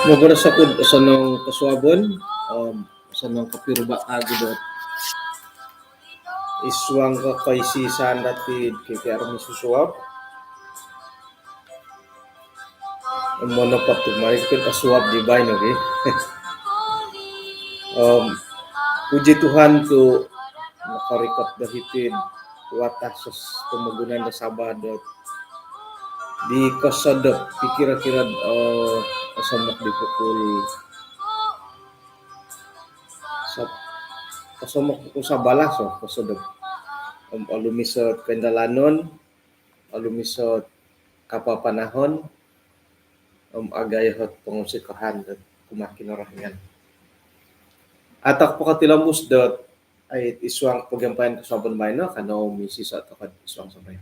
Mabarasakod sa nang kasuabon, sa nang kapirba agudot iswang ka kay si Sandatid kay Armi Susuab. Ang mga patumay ko kasuab di ba no eh? Puji Tuhan tu nakarikot dahitid watas pemagunan na Sabado di kasadap pikira-kira kasamak di pukul sa kasamak pukul sa balas kasadap alumisot kendalanon alumisot kapapanahon agayot pangusikahan at kumakin orahingan. Atak po katilamus dot ay iswang pagampayan kasabon bay no kano misis at iswang sabay.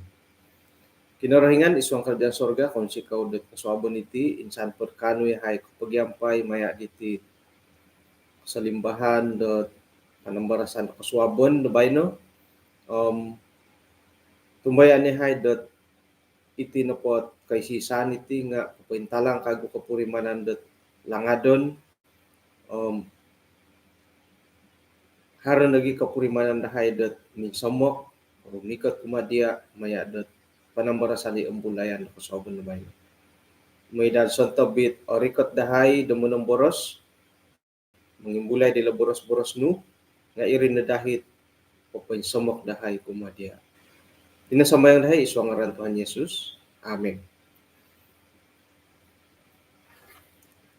Kinorahingan iswang kerjaan sorga kung si kau dot kasabon iti insan per kanoy hay pagyampay maya diti salimbahan dot panambarasan kasabon bay no tumbayan ni hay dot iti napot kay sisan iti nga paintalang kago kapurimanan dot langadon haron lagi kapurimanan dahay dot ni samok o mikot kumadia maya dot panambarasan ni embulayan kasabon na bayo. May dalson tabit o rikot dahay damunong boros mangimbulay dila boros-boros nu nga irin na dahit o samok dahay kumadia. Tinasamayang dahay iswang ngaran Tuhan Yesus. Amen.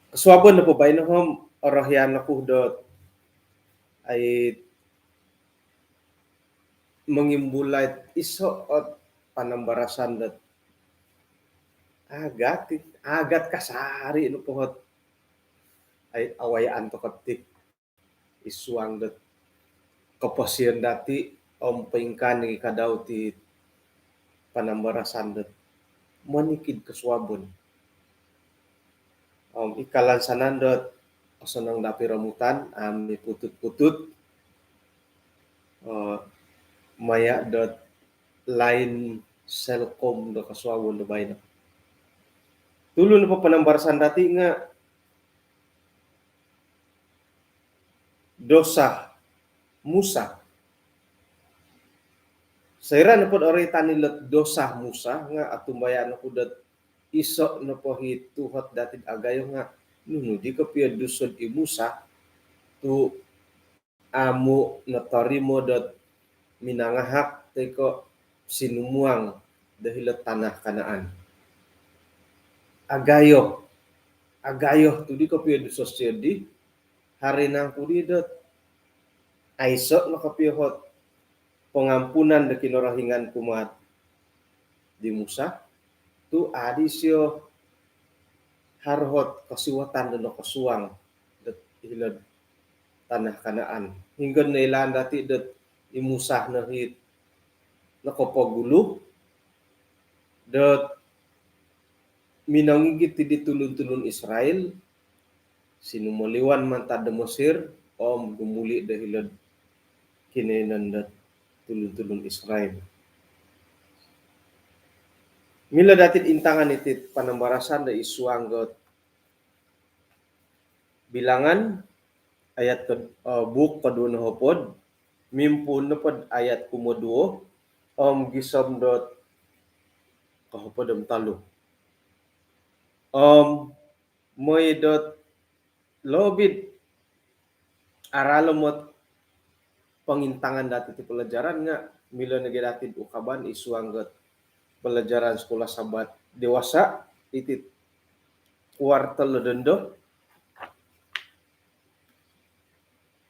Kaswabon na po ba inohom orahyan na po dot ay mangimbulay iso at panambarasan dot agat kasari no pohot ay awayaan to katik iswang dot kapasiyan dati paingkan ni kadaw ti panambarasan dot manikid kaswabon ikalansanan dot asanang dapiramutan may putut-putut maya dot line cellcom do kaswabon do bay na tulo na pa panambarasan dati nga dosa musa sayra na pod oray tanilot dosa musa nga atumbayan na kudat iso na po hituhot dati agayo nga nuno di ka piya dusod imusa tu amo natarimo dot minangahak teko sinumuang dahil tanah Kanaan. Agayo tu di ka piya dusod di hari nang kudi dot aiso nakapihot pengampunan de kinorahingan kumat di Musa tu adi sio harhot kasiwatan dan kasuang dat hilad tanah Kanaan hingga nailan dati dat imusah na hit nakapaguluh dat minangigit ti ditulun-tulun Israel sinumaliwan man ta Mesir gumuli dahilad kinenan dat tulun-tulun Israel. Mila datit intangan iti panambarasan da iswanggot bilangan ayat buk kaduna hopod mimpun na pod ayat kumoduo gisom dot kahopod talo moy dot lobit aralomot pangintangan dati ti pelajaran nga mila nagadatid ukaban iswanggot pelajaran sekolah sabat dewasa iti kuartal dendo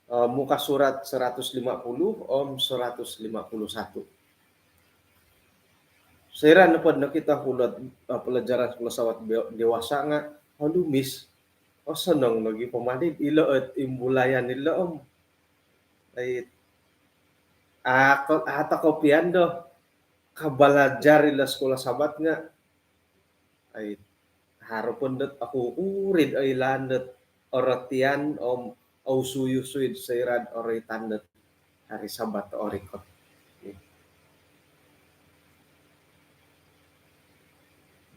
muka surat 150 151. Sira na pod nakita hulat pelajaran sekolah sabat dewasa nga halumis sanang lagi pamanid ilo at imbulayan nila ay ata kopian do kabalajar ila sekolah sabat nga ay harapon dot ako urid ay landet oratian au suyu-suyd sayrad oray tandet hari sabat orikot.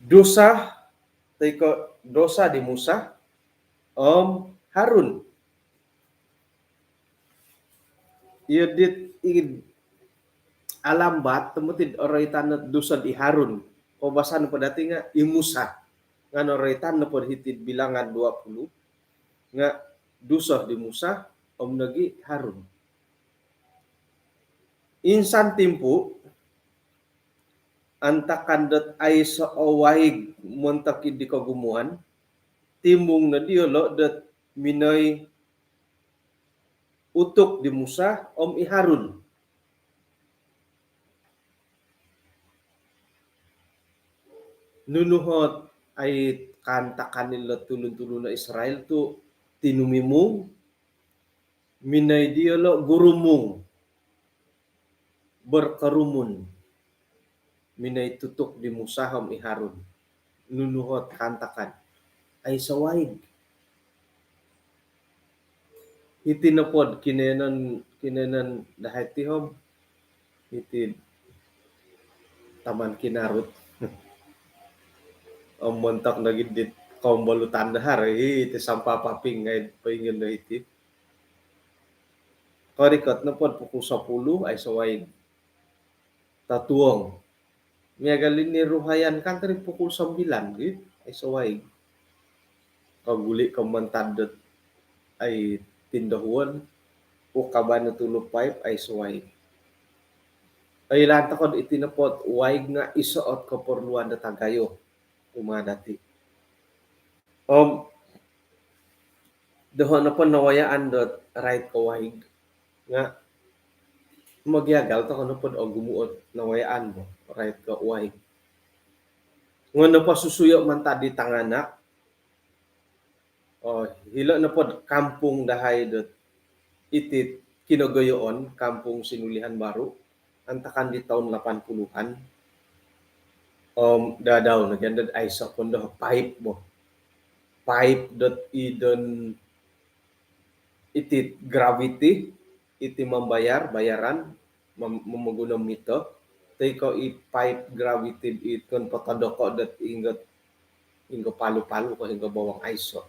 Dosa di Musa Harun yedit id alambat temutid oray tanat dusan i Harun. Pabasan pa dati nga i Musa. Nga oray tanat po hitid bilangan 20 nga dusah di Musa nagi Harun. Insan timpu antakandat ay sa awaig montakid di kagumuhan timbung na diolo dat minay utok di Musa i Harun. Nunuhot ay kanta kanila tulun-tulun na Israel tu tinumimong minay diolo gurumong berkarumun minay tutok di Musa i Harun. Nunuhot kantakan ay sawaig. Itinapod kinenan dahay tihom iti taman kinarut. Ang montak na gidit kaumbalutan na hari iti sampapaping ngay paingin na iti. Karikot na pod puku 10 ay sawaig. Tatuong. Miyagalin ni Ruhayan kan tari pukul 9 ay sawaig. Kaguli kamantadot ay tindahuan o kaban na tulog pipe ay sawaig. Ay lantakod itinapot waig nga isuot kaporluan na tagayo umadati. Doon na po nawayaan dot right kawaig nga magyagal to kano po gumuot nawayaan mo right ka waig. Nga pa susuyo man tadi tanganak hilo na po kampung dahay dot itit kinagayoon kampung Sinulihan Baru antakan di taon 80-an dadaw na ganda ay sa kondo pipe mo pipe dot idon itit gravity iti bayaran mamagunang mito tay ko i-pipe gravity iton patadoko dot ingot palu-palu ko hingo bawang iso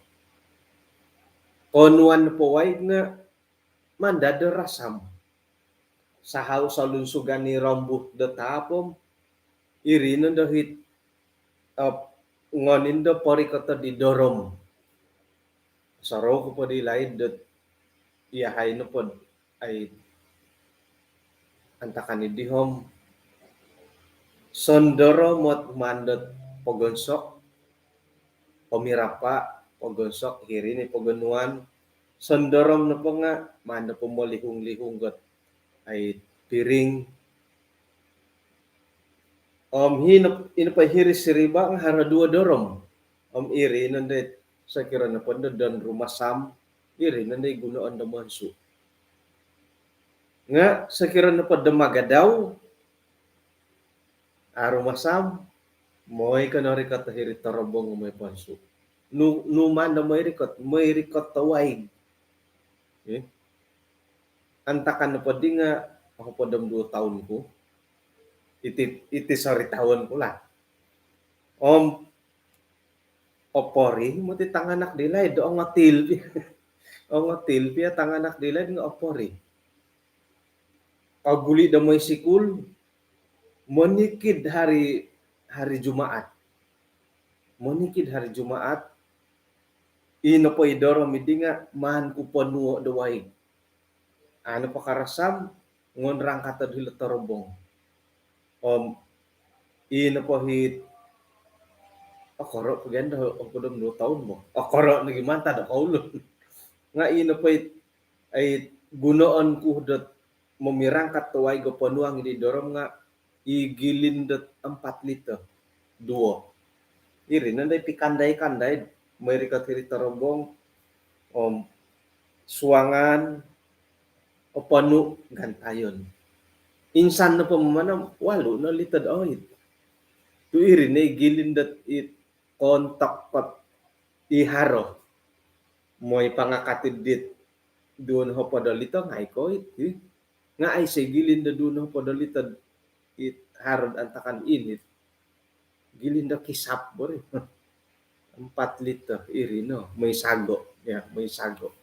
konuan po waig nga mandaderasam sahaw sa lunsugan ni Rambuh datapom irinon dahit ngonin do porikota di dorom saro ko po di laid dot iyahay no pod ay antakan ni dihom sondoro mot mandot pogonsok pamirapa pogonsok hiri ni pogonuan sondorom na po nga manda po mo lihong-lihong got ay piring hinapahiri siriba ang haradua dorom iri nanday sa kira na po don rumasam iri nanday gunoan da manso nga sa kira na po damagadaw rumasam moy kanori katahiri tarabong may panso numan na may rikot tawaig antakan na po di nga ako po 2 taon ko iti sorry taon ko la opori mo ti tanganak dilay do ang atil pia tanganak dilay nga opori paguli da may sikul monikid hari Jumaat ino po idoro midi nga man ko panuo da waig ano pa karasam ngon rang katad hilo tarobong ino po hit akoro paganda ang kudom 2 taon mo akoro nagimanta da kaulon nga ino po ay gunoon ko dot mamirang katuway go panuang hindi dorom nga igilindot 4 liter duo iri nanday pikanday-kanday may rikatiri tarobong suwangan o panu gantayon insan na pamamanam 8 na litad oit tu iri na igilindot it kontak pat iharo mo'y pangakatid dit doon ho padalita ngay ko it nga ay sigilinda doon ho padalitad it harod antakan init gilinda kisap bore 4 liter iri no may sago Ya, may sago.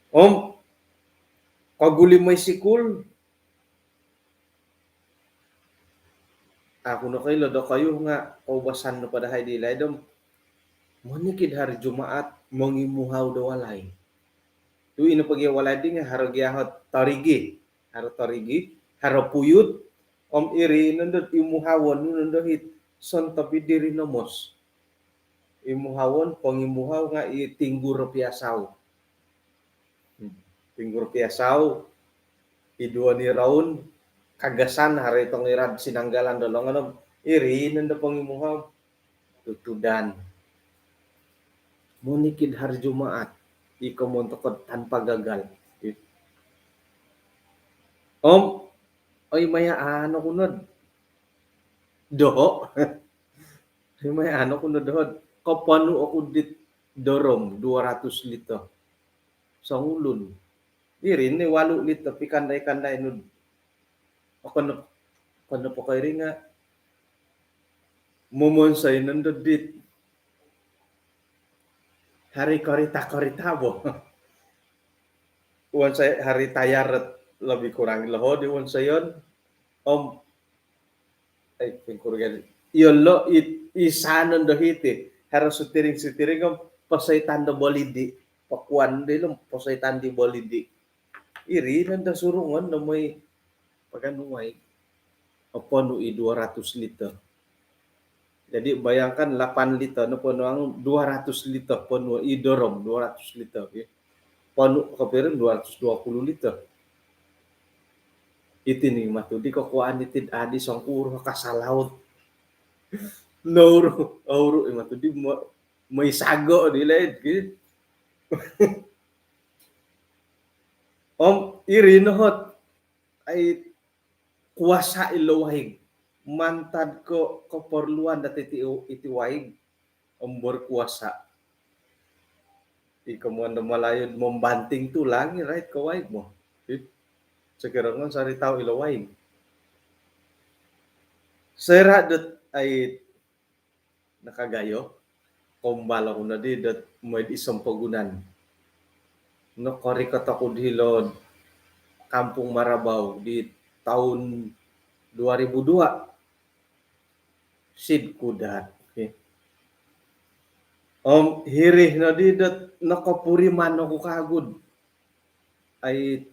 Om, kaguli may sikul. Ako na kayo, do kayo nga, kaubasan na padahay dilay dom. Manikid hari Jumaat, mangimuhaw do walay. Tu ino pagi walay di nga, haro giyahot tarigi. Haro puyut. Om iri, nandot imuhawon, nandot hit, son tapi diri nomos. Imuhawon, pangimuhaw nga, itinggur piasaw. Tinggur piasaw, idua ni raun, kagasan hari itong irad sinanggalan dolong ano, iri, nandot pangimuhaw, tutudan. Munikid hari Jumaat, ikaw mo tanpa gagal. Om, ay maya ano kunod. Doho. Ay maya ano kunod dohod. Kapano ako dit dorom 200 lito. Sa ulun. Diri ni 8 lito pikanday-kanday nud. Ako po kay ringa. Mumonsay nandod dit. Hari korita bo. Uwan sa hari tayarat lebih kurang lahod uwan sa yon. Om ay pingkurgan yolo isanon do hiti harus sutiring om pasaitan do bolidi pakuan dilum pasaitan di bolidi iri nanda surungan no may paganuay opo no 200 liter. Jadi bayangkan 8 liter no pono ang 200 liter pono idorom 200 liter ya. Pono kapirin 220 liter. Iti ni matudi ko kuan itid adi sangkuro kasalaut. Nauro matudi may sago dilay gid. Om iri nohot ay kuasa ilawahig. Mantad ko keperluan dati iti wahig ombor kuasa. Ikaw mo na malayod membanting tulang right ko wahig mo. Sekarang kan sari tao ilawahig. Sera dat ay nakagayo. Kumbala ko na di dat may isang pagunan. No kori ko hilod Kampung Marabaw di tahun 2002. Sid kudat. Okay. Hirih na di dat nakapuriman ako kagud. Ay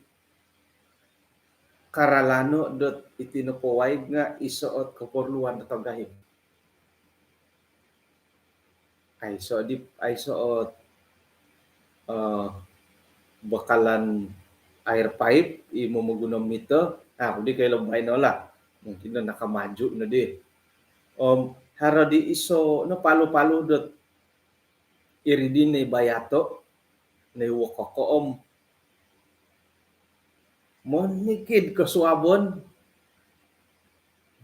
karalano dot itinukuwaig nga isuot kaporluan na tagahim. Ay suot bakalan air pipe imo magunam nito. Di kayo lambay na wala. Mungkin na nakamaju na di. Hara di iso no palo-palo dot iridi na bayato na wakoko monikid kasuabon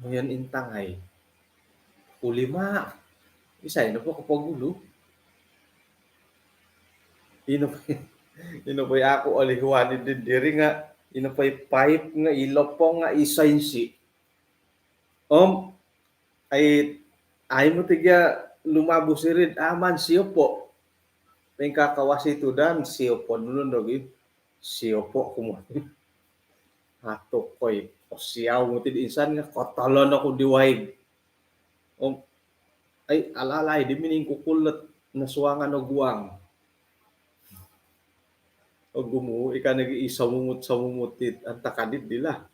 ngayon intangay ulima isay na po kapagulo ino pa'y ako alihuanin din diri nga ino pa'y pipe nga ilopong nga isaynsi ay mo tigya lumabo si rin aman siyo po may kakawasi ito dan siyo po nulun dogi siyo po kumuha hato koy o siyaw mo tid insan nga kotalon ako diwaig ay alalay di mining kukulat na suwangan o guwang o gumu ika nag-iisa mumut ang takadid nila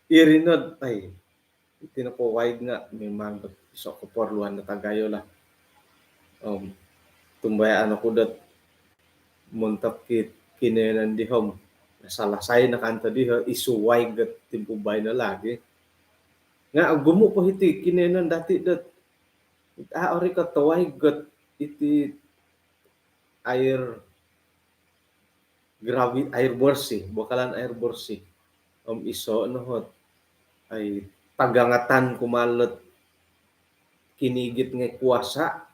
irinod ay itinakuwaig nga may mangot iso ko porluan na tagayo la tumbayaan ako dat muntak kinenan di hom salasay na kanta di isuway gat timpubay na lagi nga gumu po hiti kinenan dati dat ori ka taway gat iti airborne bakalan airborne iso nohot ay pagangatan kumalot kinigit nga kuwasa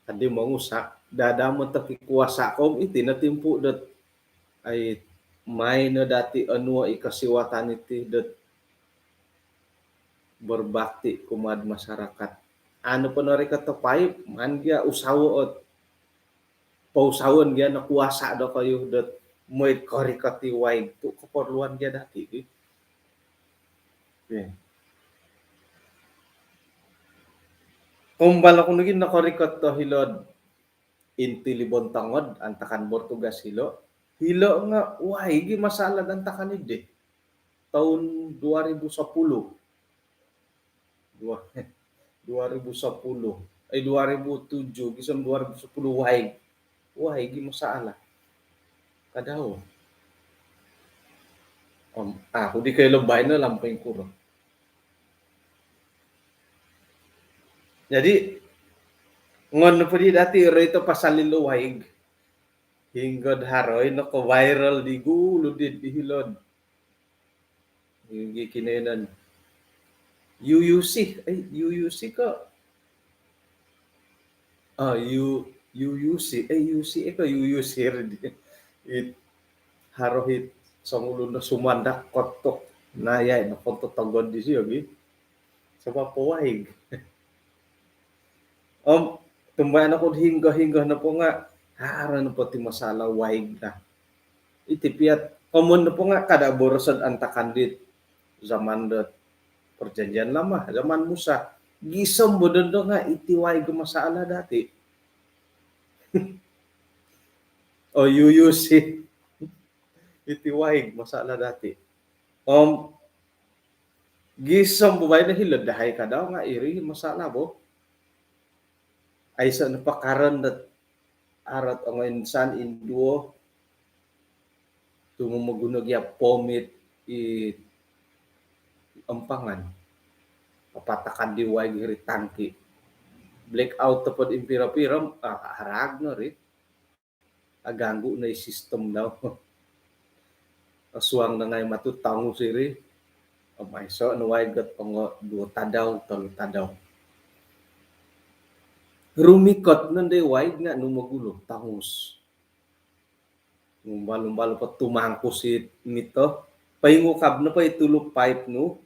adi mangusak dadamot ta kuwasa kom iti natimpu dat ay may na dati ano ikasiwatan iti dat berbakti kumad masyarakat Ano pa na rin ka to pipe, man gya usawo at pausawan gya na kuwasa do kayo dat mo'y karikati wide to kaporluan gya dati. Okay. Kung bala ko naging nakarikat to hilod inti libon tangod ang takan Bortugas hilo. Hilo nga why gi masalad ang takan ide. Taon 2010. 2010 ay 2007 gisam 2010 why gi masala kadaw. Ako di kayo labay na lampay ko. Jadi ngon po di dati rito pasaliluwag hinggod haroy no ko viral di gulo di hilod. Yung kinayanan UUC ay UUC ko. UUC ay UC ko UUC rin. It harohit sa ulo na sumandak kotok na yay na kotok tagod di siya gi. Sa papuwag. Tumbayan ako hingga na po nga haara na po ti masala waig na. Itipiat common na po nga kada borosad antakan dit zaman dat perjanjian lama zaman Musa gisom bodon do nga iti waig masala dati. O UUC iti waig masala dati. Gisom bubay na hilod dahay ka daw nga iri masala bo. Ay sa napakaran dat arat ang insan induo tumumugunog ya pomit ampangan papatakan di way giri tangki blackout tapod impira-pira harag no rin aganggo na yung system daw aswang na ngay matutango siri may so no way gat pang duo tadaw talo tadaw rumikot nun day wide nga numugulo tangus lumbalo pa tumangkos nito pahingukab na pa itulog pipe no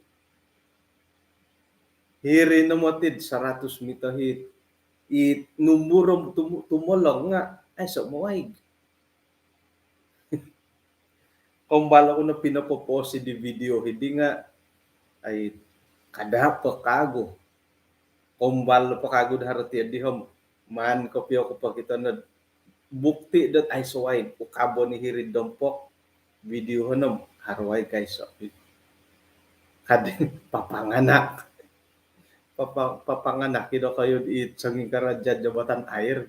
hiri na motid 100 mita hit numurong tumulong nga ay so mawaig kumbala ko na pinapopost di video hindi nga ay kada pa kago kumbal pa kagud harati di hom man kopyo ko pa kita na bukti dat ay suway ukabo ni hirid dompok video honom harway kay so kadin papanganak ito kayo it sanging karadyan jabatan air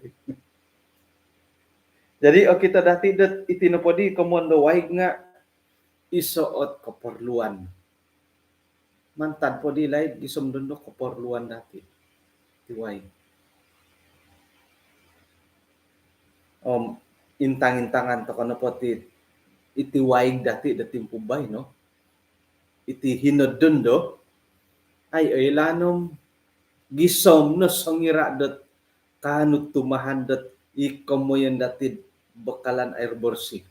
jadi kita dati dat itinupodi komondo waig nga isuot keperluan mantan po di live gisumdundo keperluan dati tiway intang-intangan to kono po iti waig dati pubay no iti hinoddundo ay lanom gisom no sangira dat kanut tumahan dat ikomoyan dati bekalan air bersih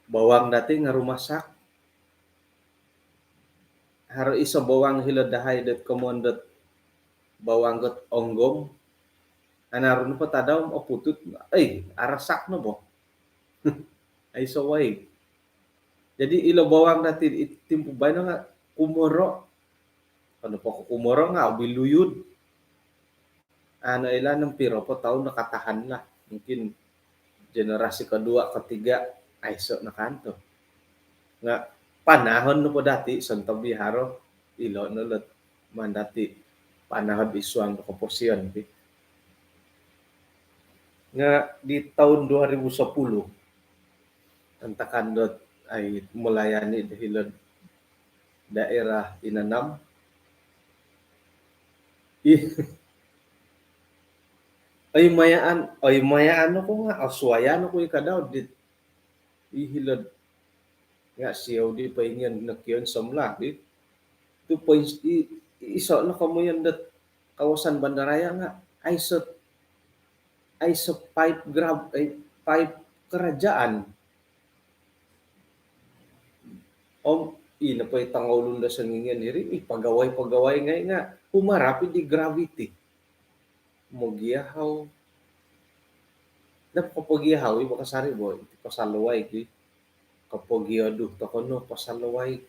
bawang dati nga rumasak haro iso bawang hiladahay dat komondat bawang got onggom anaron pa tadaw putut ay arasak no bo ay so way jadi ilo bawang dati itimpubay na nga kumoro ano po kumoro nga biluyod ano ilan ng piro po taon nakatahan na mungkin generasi kedua ketiga ay so nakanto nga panahon no po dati santo biharo ilo no lot man dati panahon isuang komposyon nga di taon 2010 ang takandot ay mulayani dahil daerah inanam ay mayaan ko nga aswayan ko ikadaw dit ihilad nga siyaw di pa ingyan nakyon samla di 2 points iso na kamo yan dat kawasan bandaraya nga ay sa pipe grab ay pipe kerajaan ina pa itangawlon da sa ngingin diri pagaway-pagaway nga humarapi di gravity mogiyahaw napapagiyahaw makasari bo iti pasaluway ki kapagiyado ta kono pasaluway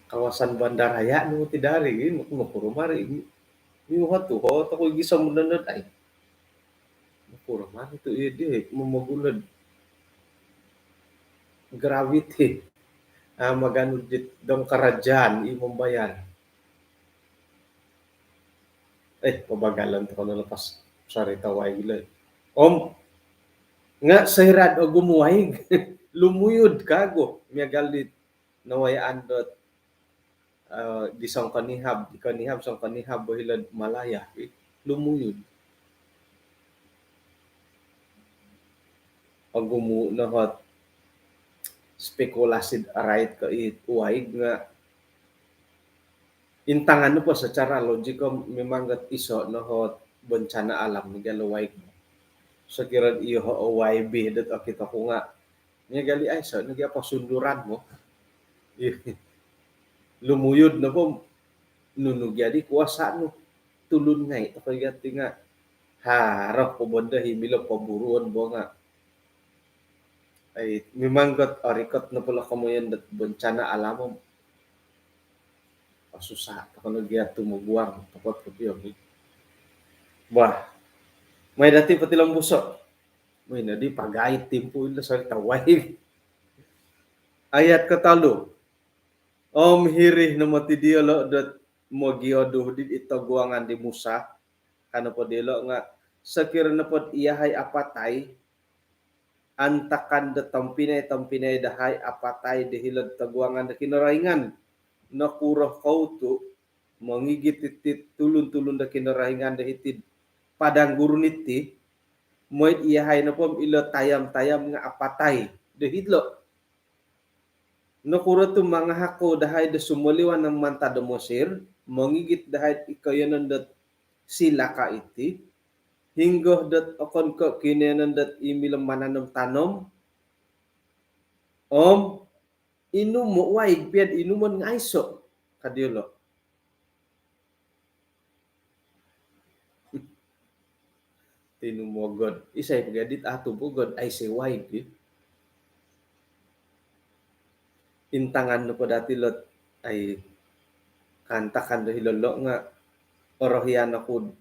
kawasan bandaraya no ti dari makurumari mi watu ho ta ko gisam nanad ay makurumari to idi mamagulad gravity magano dit dong karajaan imong bayan pabagalan to kono lepas sarita way gila om nga sayrad o gumuwayg lumuyod kago miagalit nawayaan dot di sang kanihab sang kanihab bahilad malaya lumuyod og gumu na hot spekulasi right ka uwayg nga intangan po secara logiko memang gat iso na hot bencana alam ni galawayg sekiran iyo OYB dat kita ko nga nga gali ay sa pasunduran mo lumuyod na po nunugyadi kuwasa no tulun ngay ito kaya nga harap po banda himilo paburuan bo nga ay mimanggot arikot na pala kamoyan dat bencana alam mo pasusa kalau dia tumubuang tapos kapiyong bah may dati pati lang buso may na di pagait timpo ila sa taway ayat katalo hirih na matidiyalo dat mogiodo di itaguangan di Musa ano po dilo nga sakir na po iyahay apatay antakan da tampinay dahay apatay dehilad taguangan da kinarahingan nakurah kautu mangigit tulun-tulun da kinarahingan da hitid padang gurun iti moit iyahay na po ilo tayam-tayam nga apatay dehidlo nakura tu mga hako dahay da sumuliwan ng manta da Mosir mangigit dahay ikayanan dat sila ka iti hinggoh dat akon ko kinayanan dat imilang mananam tanom inum mo waig piad inuman nga iso kadiyolo tinumogod isay pagadit ato bugod ay say waig intangan no po dati lot ay kantakan do hilolo nga orohyan ako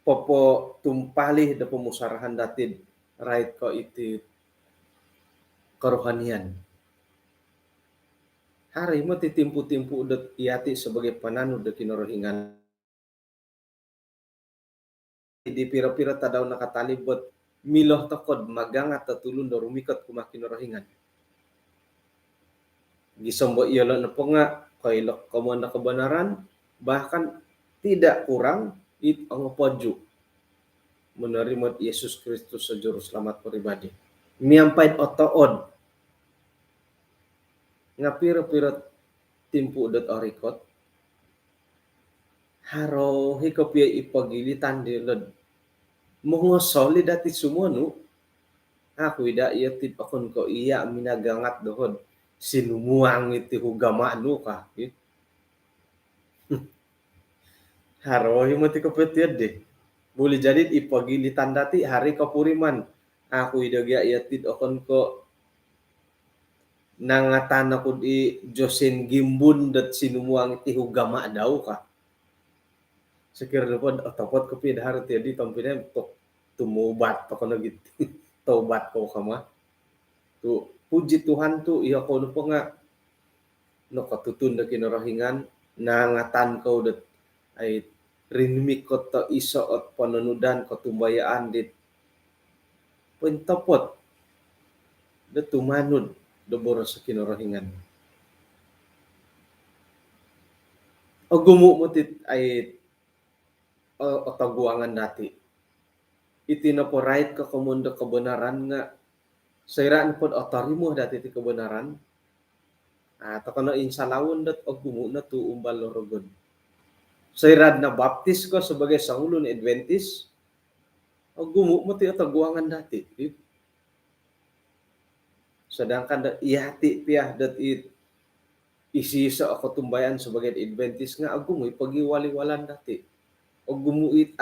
popo tumpalih da pumusarahan dati right ko iti kerohanian hari mo titimpu-timpu udat iyati sebagai pananud da kinorohingan di pira-pira tadaw nakatalibot miloh takod magangat tatulun do rumikot kumakin rohingan gisombo iyalo na po nga kailok kamo na kebenaran bahkan tidak kurang it ang podyo menerima Yesus Kristus sa juru selamat pribadi miampaid otood nga pira-pira timpu udat orikot haro hikopya ipagilitan dilod mga solid dati sumuno ako ida iya tip akon ko iya minagangat dohod sinumuang iti hugama no ka haro himati ko petiad de boleh jadi ipagilitan dati hari kapuriman ako ida iya tip akon ko nangatan ako di Josen Gimbun dat sinumuang iti hugama daw ka sekiranya pun otopot ko pinahar tiadi tampinnya untuk tumubat pa ko nagit taubat ko kama tu puji Tuhan tu iya ko no nga no katutun da kinarahingan nangatan ko dat ay rinmik ko to iso at pananudan ko tumbayaan dit pentopot da tumanud do boros sa kinarahingan o gumu mo tit ay o taguangan dati iti na po right ka komundo kebenaran nga sairaan po otarimo dati ti kebenaran at ako na insalawon dat o gumu na tu umbal lorogon sairad na baptis ko sebagai Sangulo ni Adventist o gumu mo ti taguangan dati Sedangkan ihati piah dat isi sa ako tumbayan sebagai Adventist nga agumoy pagiwali-walan dati. O gumuit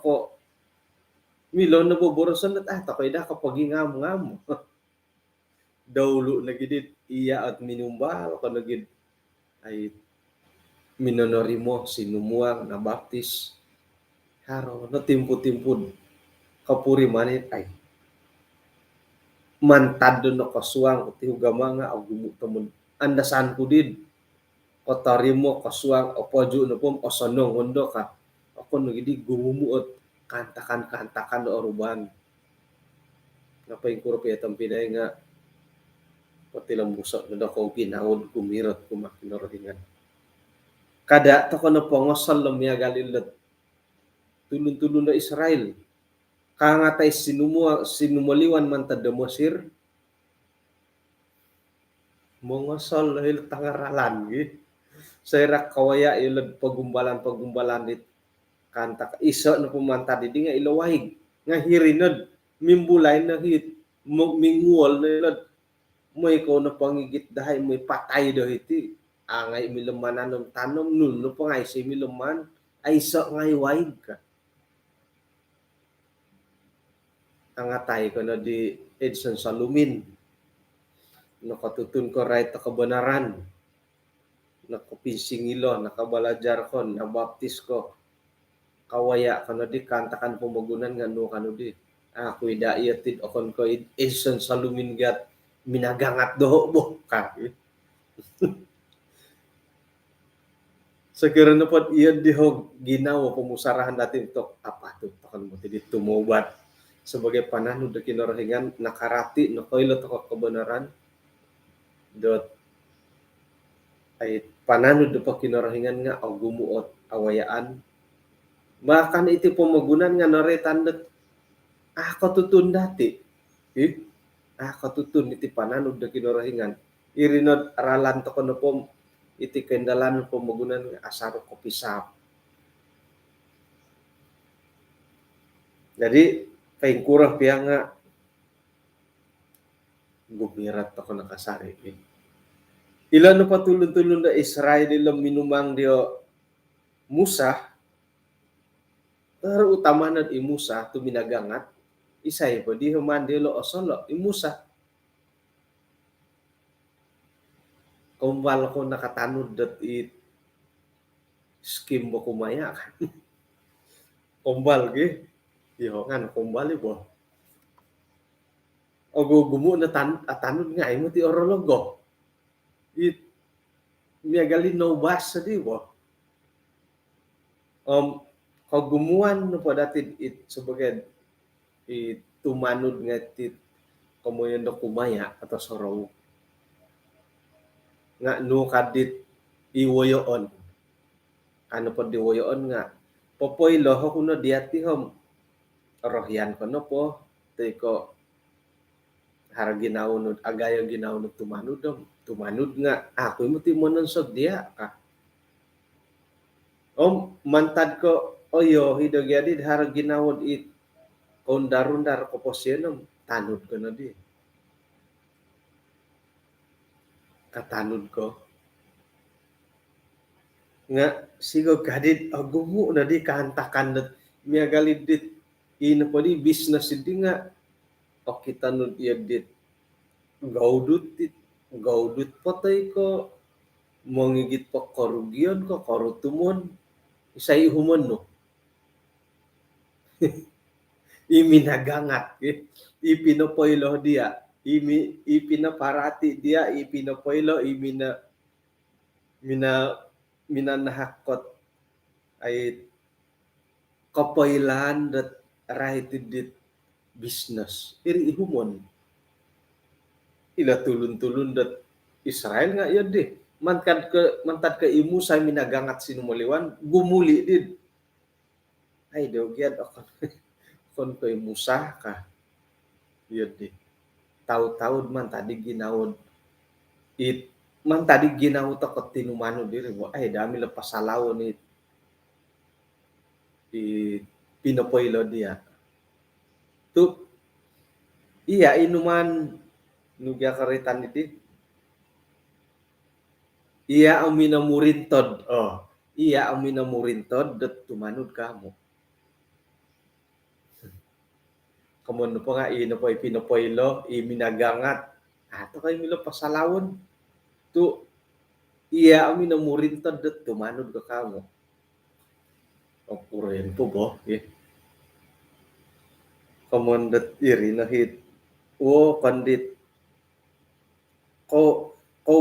ko milon na boborosan dat ko'y da kapag ngam-ngam. Dawlo na gidid iya at minumbal ko na gid ay minonori mo sinumuang na baptis. Haro no timpo-timpod kapuri manit ay mantad do no kasuang ti hugama nga agumo tamon andasan ko did kotari mo kasuang o pojo no pom o sonong hondo ka ako no gidi gumumuot kantakan do oruban napay ko pa itong pinay nga pati lang busok na ko ginawod kumirot kumakinorohingan kada to ko na pongosal lumya galilot tulun-tulun na Israel kangatay sinumuliwan man ta demosir mongosal lahil tangaralan gi sayra kawaya ilod pagumbalan dit kanta iso na pumanta di nga ilawahig nga hirinod mimbulay na hit minguol na ilod may ko na pangigit dahay may patay do iti angay milemanan ng tanom nun no pangay si mileman ay iso ngay wahig ka angatay ko na di Edson Salumin nakatutun ko right na kabanaran nakapinsingilo nakabalajar ko nabaptis ko kawaya ko na di kantakan pumagunan nga no kano di ako idaiyatid okon ko Edson Salumin gat minagangat doho bo ka Segera na po iyan dihog ginawa pumusarahan natin ito apato takan mo tidi tumubat sebagai panahon da kinarahingan nakarati no koilo to kabenaran dot ay panahon da kinarahingan nga og gumuot awayaan makan iti pamagunan nga naretan dat ako tutun dati ako tutun iti panahon da kinarahingan irinod aralan to kono po iti kendalan pamagunan nga asaro ko pisap jadi kaing kurang piya nga gumirat ako nakasari. Ilan na patulun-tulun na Israel ilang minumang dio Musa, pero utama na di Musa tuminagangat, isay po di human di lo osolo, Musa. Kumbal ko nakatanod dat it skim mo kumaya kan. Kumbal gi, yo nga kumbal ibo. O gumo na tanod nga imo ti orologo. It miagali no basa di bo. Kagumuan no po dati it sebagai tumanod nga ti kamoyan do kumaya atau sorow. Nga no kadit iwoyoon. Ano po diwoyoon nga. Popoy loho kuno diati hom rohyan ko no po. Tiko harag ginaunod, agayo ginaunod tumanod dong. Tumanod nga, ako mo timonon sa dia ka. Mantad ko, oyo, hidogyadid harag ginawod it. Kung darundar ko po siya nung, tanod ko na di. Katanod ko. Nga, sigo kadid, gumo na di, kahantakan na, miya galid dit, ina po di, business di nga, o kita nun iya dit, gaudut patay ko, mangigit pa karugian ko, karutumon, isay humon no. Iminagangat, ipinopoylo dia, ipinaparati dia, ipinopoylo, minanahakot ay kapoylan that rahited dit business. Iri ihumon. Ila tulun-tulun dat Israel nga yun di. Mantad ka imu sa minagangat sinumaliwan, gumuli din. Ay, dogyad ako. Kon ko'y musa ka. Yun di. Taud-taud man tadi ginawod. Man tadi ginawod ako tinumano diri mo. Ay, dami lang pasalaw ni pinopoylo diya. Iya, inuman Nugya karitan iti. Iya amina murintod. Oh, iya amina murintod det tumanud kamu. Kamun po nga inopoy pinopoylo iminagangat. Ato kayo milo pasalawon. Tu iya amina murintod det tumanud ka kamu. O puren po bo. Kamun det iri na hit. O pandit ko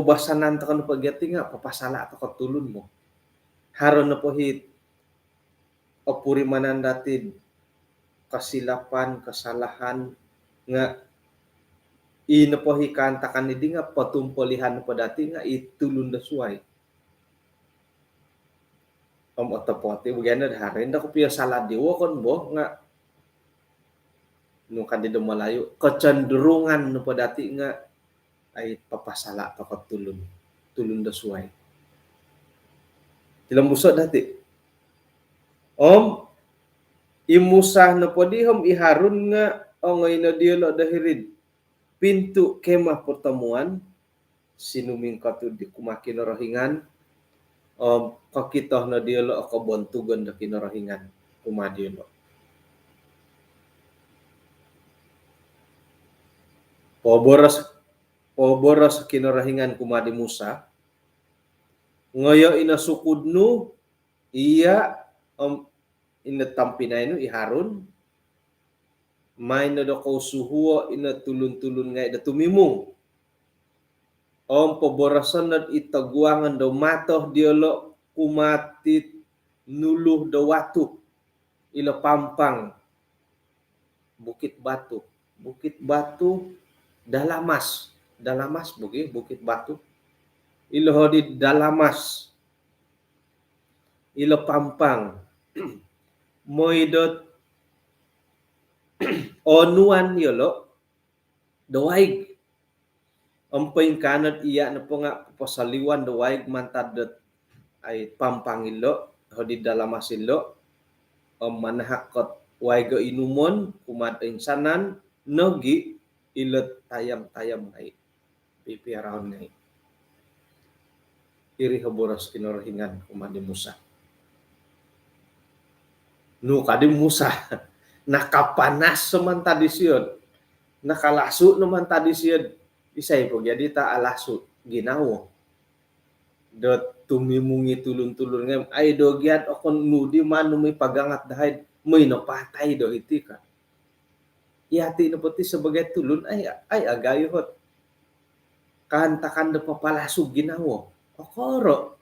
basanan to kan pagyati nga papasala to katulon mo. Haron na po hit opuri manandatid kasilapan, kasalahan nga inapohikan takan idi nga patumpolihan pa dati nga itulon da suway. Otopote bugyan na harin da ko piya saladiwo kon bo nga nung kandido malayo kecenderungan no pa dati nga ay papasala pa tulon tulon da suway. Tilambuso dati. Imusah na po dihom iharun nga o ngay na diolo dahirid pintu kemah pertemuan sinuming katud di kumakinorahingan kakitoh na diolo o kabontugan da kinorahingan kumadiolo. Poboras sa kinorahingan kumadi Musa ngoyo inasukudnu iya inatampinay no iharun may na do ko suhuo ina tulun-tulun nga ida tumimong poborasan na itaguangan daw matoh diolo kumatit nuluh daw watu ila pampang Bukit Batu Dalamas bugi Bukit Batu ilo di Dalamas ilo pampang moidot onuan yolo dawaig ampain kanat iya na po nga pasaliwan dawaig mantadet ay pampangilo di Dalamas ilo manahakot waiga inumon kumad insanan nogi ilot tayam-tayam ngay pipiaraon ngay iri haboras kinorahingan kumadi Musa no kadi Musa nakapanas naman tadi siyod nakalaso naman tadi siyod isay po jadi ta alaso ginawo dot tumimungi tulun-tulun ngem ay dogyat okon nudi man may pagangat dahil may napatay do iti ka yati na pati sebagai tulun ay agayot kantakan da papalasog ginawo okoro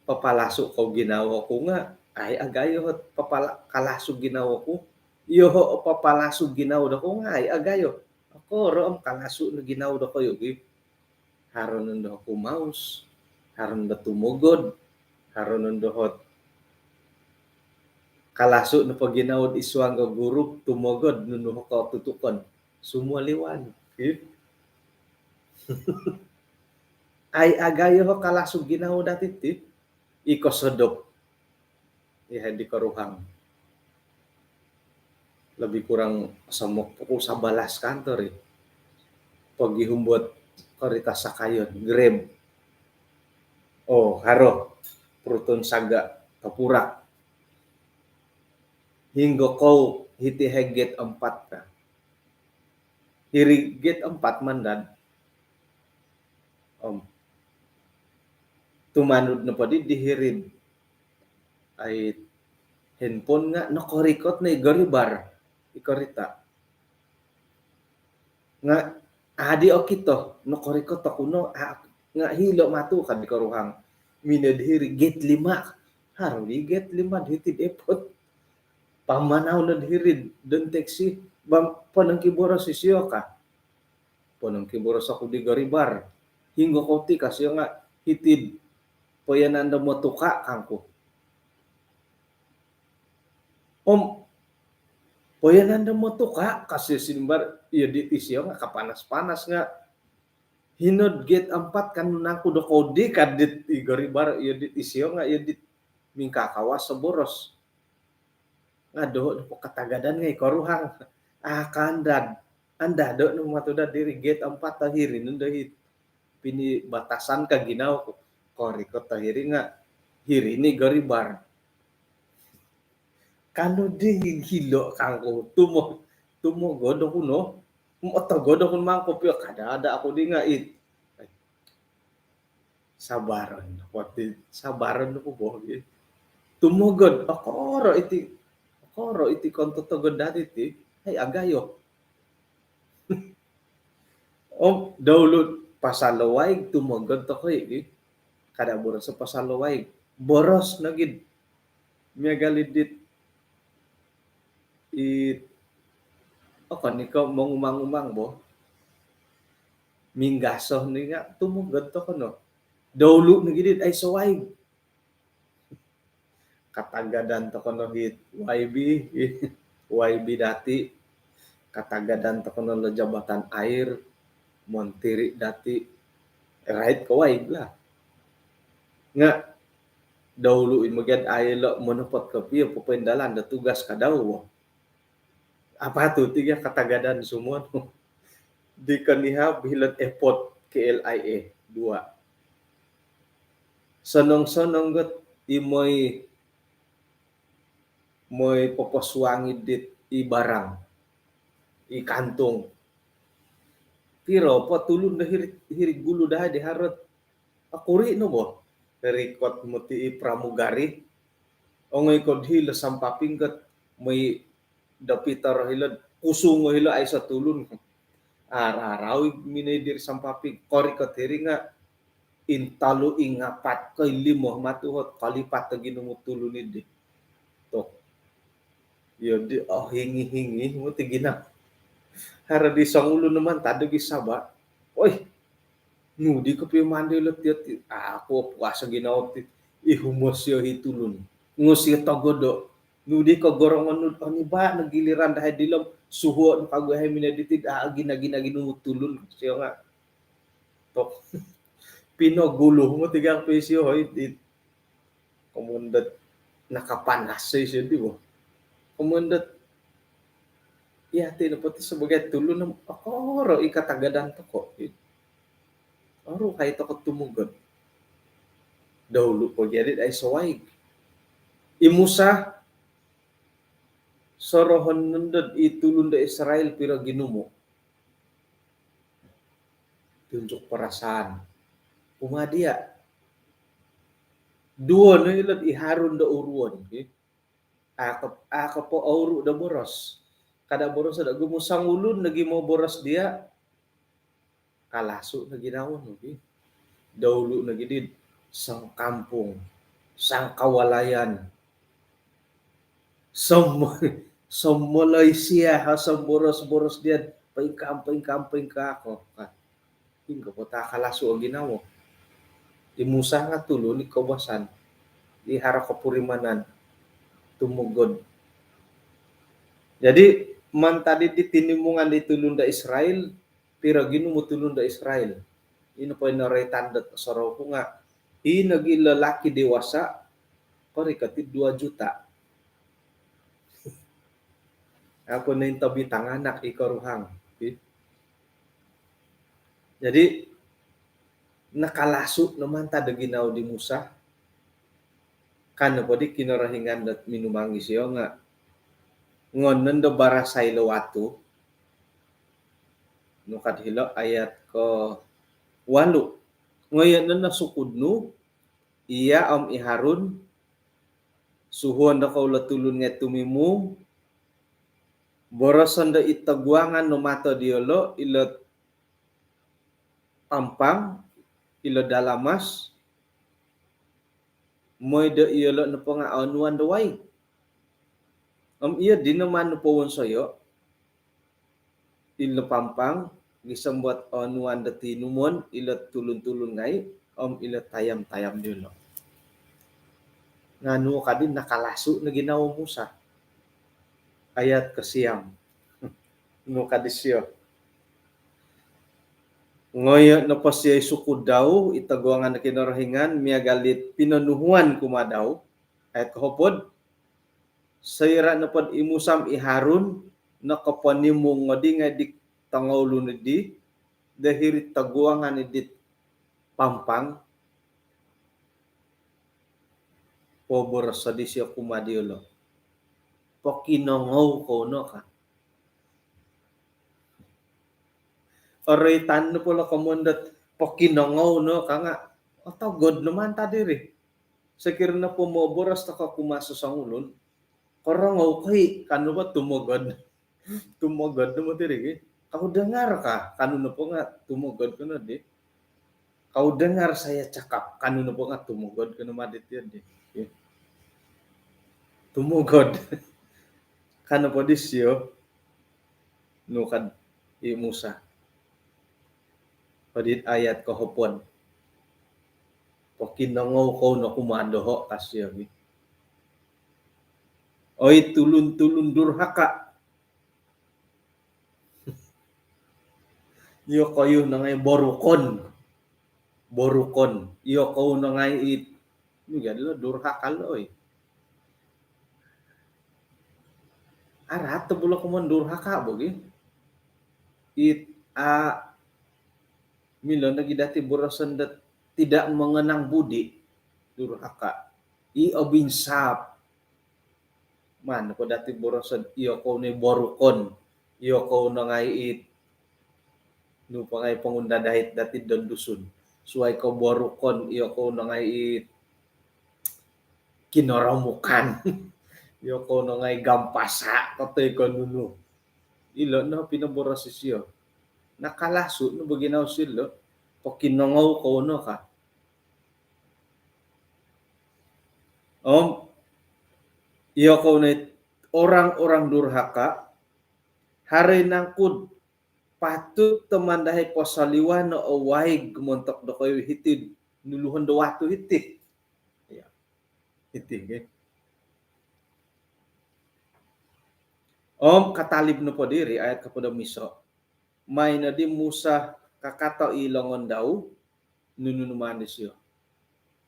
papalasog ko ginawa ko nga ay agayot kalasog ginawa ko iyo papalasog ginawa da ko nga ay agayo okoro ang kalaso na ginawa da ko yogi haron nando ako maus haron da tumugod haron nando hot kalaso na pag ginawad iswang ga guru tumugod nuno ko tutukon sumualiwan ay agayo ho kalaso ginawa dati ti ikosodop di karuhang lebih kurang samok ko sa balas kantor pag ihumbot karita sakayon grab haro pruton saga kapurak hingga kau hiti heget 4 ka hiriget 4 mandan tumanod na pa di dihirid ay handphone nga nakorikot na igaribar ikarita nga adi o kito nakorikot ako no nga hilo matu kan di karuhang minadhiri gate 5 harang di gate 5 hiti depot pamanaw na dhirid don taxi panang kibora si siyo ka panang kibora sa kudi garibar hinggo ko ti kasi nga hitid payananda mo tuka kangko payananda mo tuka kasi sinimbar iya di siyo nga kapanas-panas nga hinod gate 4 kan nangko do kodi kadit garibar iya di siyo nga iya di mingkakawas sa boros nga doho po katagadan ngay karuhang kandad anda do no matuda diri gate 4 tahiri nunda hit pini batasan ka ginau kori ko tahiri nga hiri ni garibar kanu di hilo kangko tumo godo kuno mo to godo kun mangko pio kada ada aku di nga it sabaran ko bo tumugod akoro iti konto togod dati ti ay agayo dahulu pasalaway tumugod to ko kada boros sa pasalaway boros na gid megalidit ni ko mangumang bo minggaso ni nga tumugod to ko no dahulu na gid ay saway katagadan to kono hit YB dati katagadan to kono lo jabatan air montiri dati right ko YB lah nga dahulu imagad air lo monopot ka piyo pupendalan da tugas ka daw apa tu tiga katagadan semua di kaniha bilat epot KLIA 2 sonong got moy poposwangid dit i barang i kantong piro patulun da hirig gulo da di harot akuri no mo rikot muti i pramugari ongoy kod hilo sampaping kat may dapitar hilo kusung hilo ay sa tulun araw minadir sampaping kori katiri nga intalo ingapat kay limo matuhot kalipat na ginumutulunid di tok yun di hingi mo tigina hara di sangulo naman tado gisaba oy nudi ko pi mandi lot ako puasa ginaw ihumos yo hitulun ngusi togodo nudi ko gorongon ni ba nagiliran dahil dilom suho no kaguhay minaditid gina ginutulun siya nga tok pinogulo mo tigang pesyo hoy kumundat nakapanas siya di ba kumundat tino pati sebagai tulun ng akoro ikatagadan to ko oro kay to ko tumugod dahulu ko jadi ay saway imusa sorohon nundod itulun da Israel pero ginumo tunjuk perasaan pumadia duo na ilat iharun da uruan ako po auru da boros kada boros da gumusang ulun lagi mo boros dia kalaso na ginawon dahulu na gidid sang kampung sang kawalayan sa Malaysia sa boros dia paingkamping ka ako hingga po takalaso ang ginawa imusa nga tulo ni kawasan ihara kapurimanan tumugod jadi man tadi ditinimungan di tulun da Israel pero ginumutulun da Israel ino po naretandat saraw ko nga lalaki dewasa parikatid 2 juta ako na yung tabitang anak ikaruhang jadi nakalaso naman tada ginaw di Musa kano po di kinarahingan at minumangi siya nga ngon nando barasay lawatu no kadhilo ayat ko 8 ngayon na nasukod no iya iharun suhuan da kaulatulun nga tumimu borosan da itagwangan no mato diolo ilot pampang ilo dalamas moy da iolo na po nga anuan da way iya di naman no po sayo ilo pampang gisambuat anuan da tinumon ilo tulun-tulun ngay ilo tayam-tayam diolo nganu kadin nakalaso na ginawa Musa ayat kasiyam no kadisyo ngoyo no pa siya sukod daw itagwangan na kinarahingan miagalit pinanuhuan kumadaw ayat kahopod sayra na pod imusam iharun na kapanimong ngodi nga tangawlo ni di dahiri taguangan ni dit pampang pobor sa di siya kumadiolo pokinongaw ko no ka oray tan no pala kamundat pokinongaw no ka nga atau god naman ta diri sakir na pumoboras ta ka kumaso sa ulon karangaw kay kano ba tumugod no mo diri kau dengar ka kanu po nga tumugod ko na di kau dengar saya cakap kanu po nga tumugod ko na madit yan di tumugod kanu po di siyo no kad i Musa padit ayat kahopon pokinangaw ko no kumando ho kasyo oy tulun durhaka yo kayo na ngay borukon yo ko na ngay it lo durhaka lo arat to bulo ko man durhaka bogi it milo nagidati borosan dat tidak mengenang budi durhaka i obinsap man ko dati borosan iyo ko ni borukon iyo ko na ngay it no pangay pangunda dahit dati don dusun suway ko borukon iyo ko na ngay it kinoramukan iyo ko na ngay gampasa katoy ko nuno ilo no pinaboras siyo nakalaso no baginaw silo pokinongaw ko no ka iyo ko na orang-orang durhaka hari nangkud patut teman dahi posaliwa no away gumontok do koy hitid nuluhon do watu hitid ya hitid katalib no po diri ayat kapada miso may na di Musa kakataw ilongon daw nununuman siyo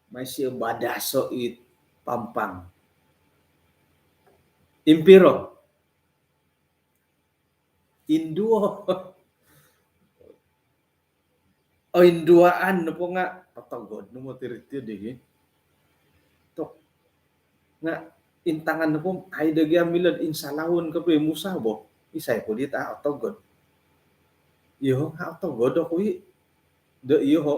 may siya badaso it pampang impiro induo induaan no po nga patagod no mo tiriti di to nga intangan na po ay dagya milad insalahon ka po Musa bo isay po dita atagod iyo ha atagod ako do iyo ho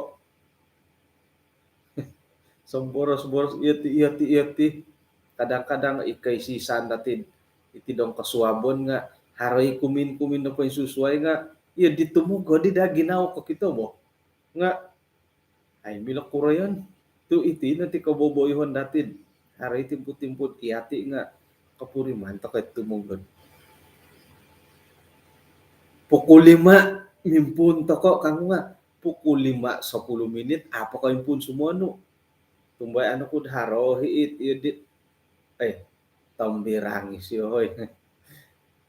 boros iyati kadang-kadang ikay sisan natin iti dong kasuabon nga haray kumin na po yung susuway nga iya ditumugo di da ginaw ko kito mo nga ay milak kurayan to iti nati kaboboyhon natin haray timput iyati nga kapuriman takay tumugod pukul 5 mimpun ko kang nga pukul 5 10 minit apa kayong pun sumuano tumbay ano ko haro hiit idit tambirangis yo hoy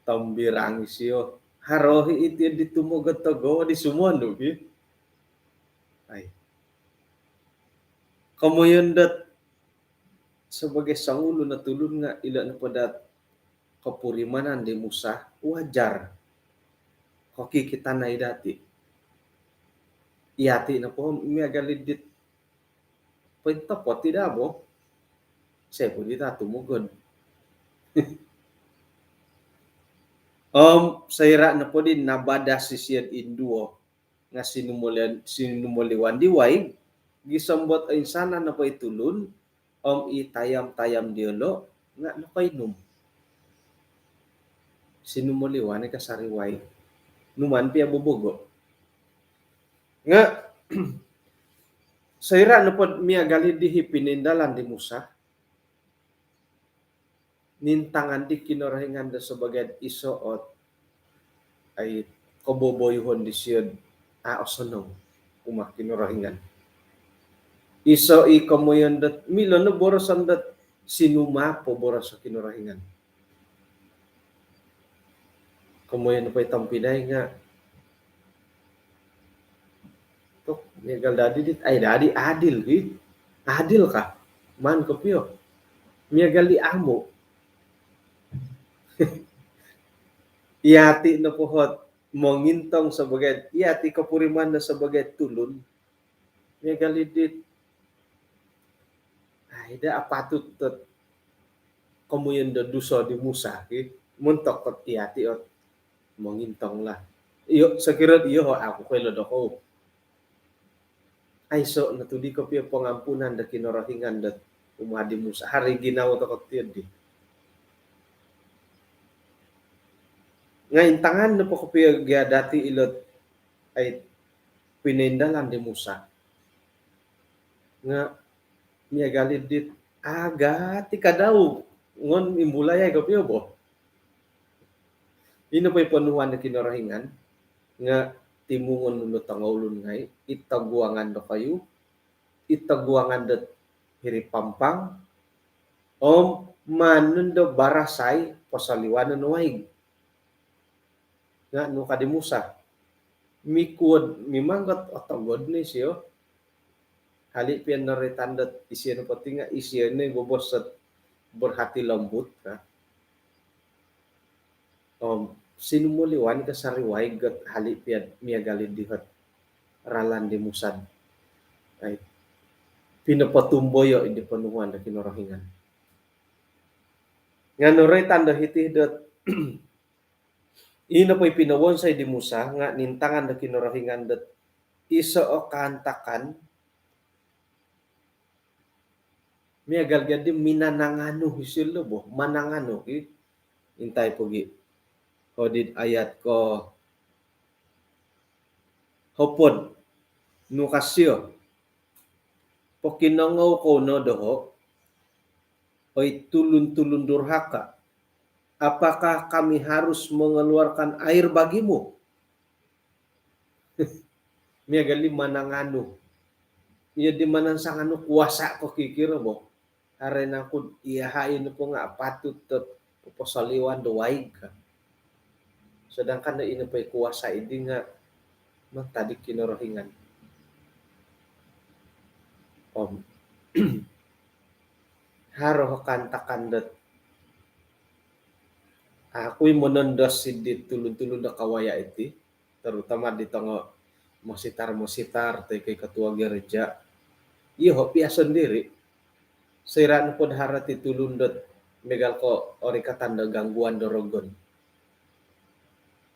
tambirangis yo haro hiit idit tumugod to go di sumuano ay kamoyon dat sebagai sangulo na tulun nga ila na padat kapurimanan di Musa wajar koki kita na dati iyati na po miagalidit pwenta po tidak mo saya po dita tumugod sayra na po din nabada si siyad induo nga sinumuliwan diway gisambot ay sana na po itulun itayam-tayam diolo nga napainom sinumuliwan ay kasariway numan piya bubugo nga sayra na po miya galidihi pinindalan di Musa nintangan di kinorahingan da sebagian isoot ay koboboyhon di siyod osono umah kinorahingan iso i kamoyan dat milo no borosan dat sinuma po boros sa kinorahingan kamoyan pa itang pinay nga to nigal dadi dit ay dadi adil adil ka man ko piyo miyagal di amo iyati na pohot mengintong sebagai iya ti kapuriman na sebagai tulun nya galidit ida apatut tot kemudian da duso di Musa muntok kot tiati ot mengintong lah iyo sekira iyo aku kelo doko aiso natudi ko pia pengampunan da kinorohingan da umadi Musa hari ginaw to kot di ngayon tangan na po ko pia dati ilot ay pinindalan di Musa nga niya galidit aga ti kadaw ngon imbulay ko pia bo ino pa panuan na kinorohingan nga timungon nuno tangolun ngay itaguangan do kayo itaguangan dat hiripampang o manun do barasay pasaliwanan waig nga no kadi Musa mikud mimanggot otogod ni siyo hali pian naritandat isiya no pati nga isiya ni bobosat berhati lembut ka sinumuliwan ka sariway gat hali pian miagalid dihat ralan di Musad ay pinapatumboyo hindi panuan na kinorohingan nga noray tanda hitih dot ino po'y pinawonsay di Musa nga nintangan na kinorohingan dot iso o kantakan miagalgad di minanangano hisilo bo manangano intay pogi hodid ayat ko hopod nukasyo pokinangaw ko no doho oy tulun-tulun durhaka apakah kami harus mengeluarkan air bagimu miagali manangano iya di manansangano kuasa ko kikira mo harena ko iyahain ko nga patut tot posaliwan do waig ka sedangkan na ino pa'y kuasa idi nga magtadi kinorohingan haro kantakan dat ako'y monondos sidit tulun-tulun na kawaya iti terutama di tongo mositar tay kay ketua gereja iyo pia sendiri siran pod harati tulun dot megal ko ori katanda gangguan dorogon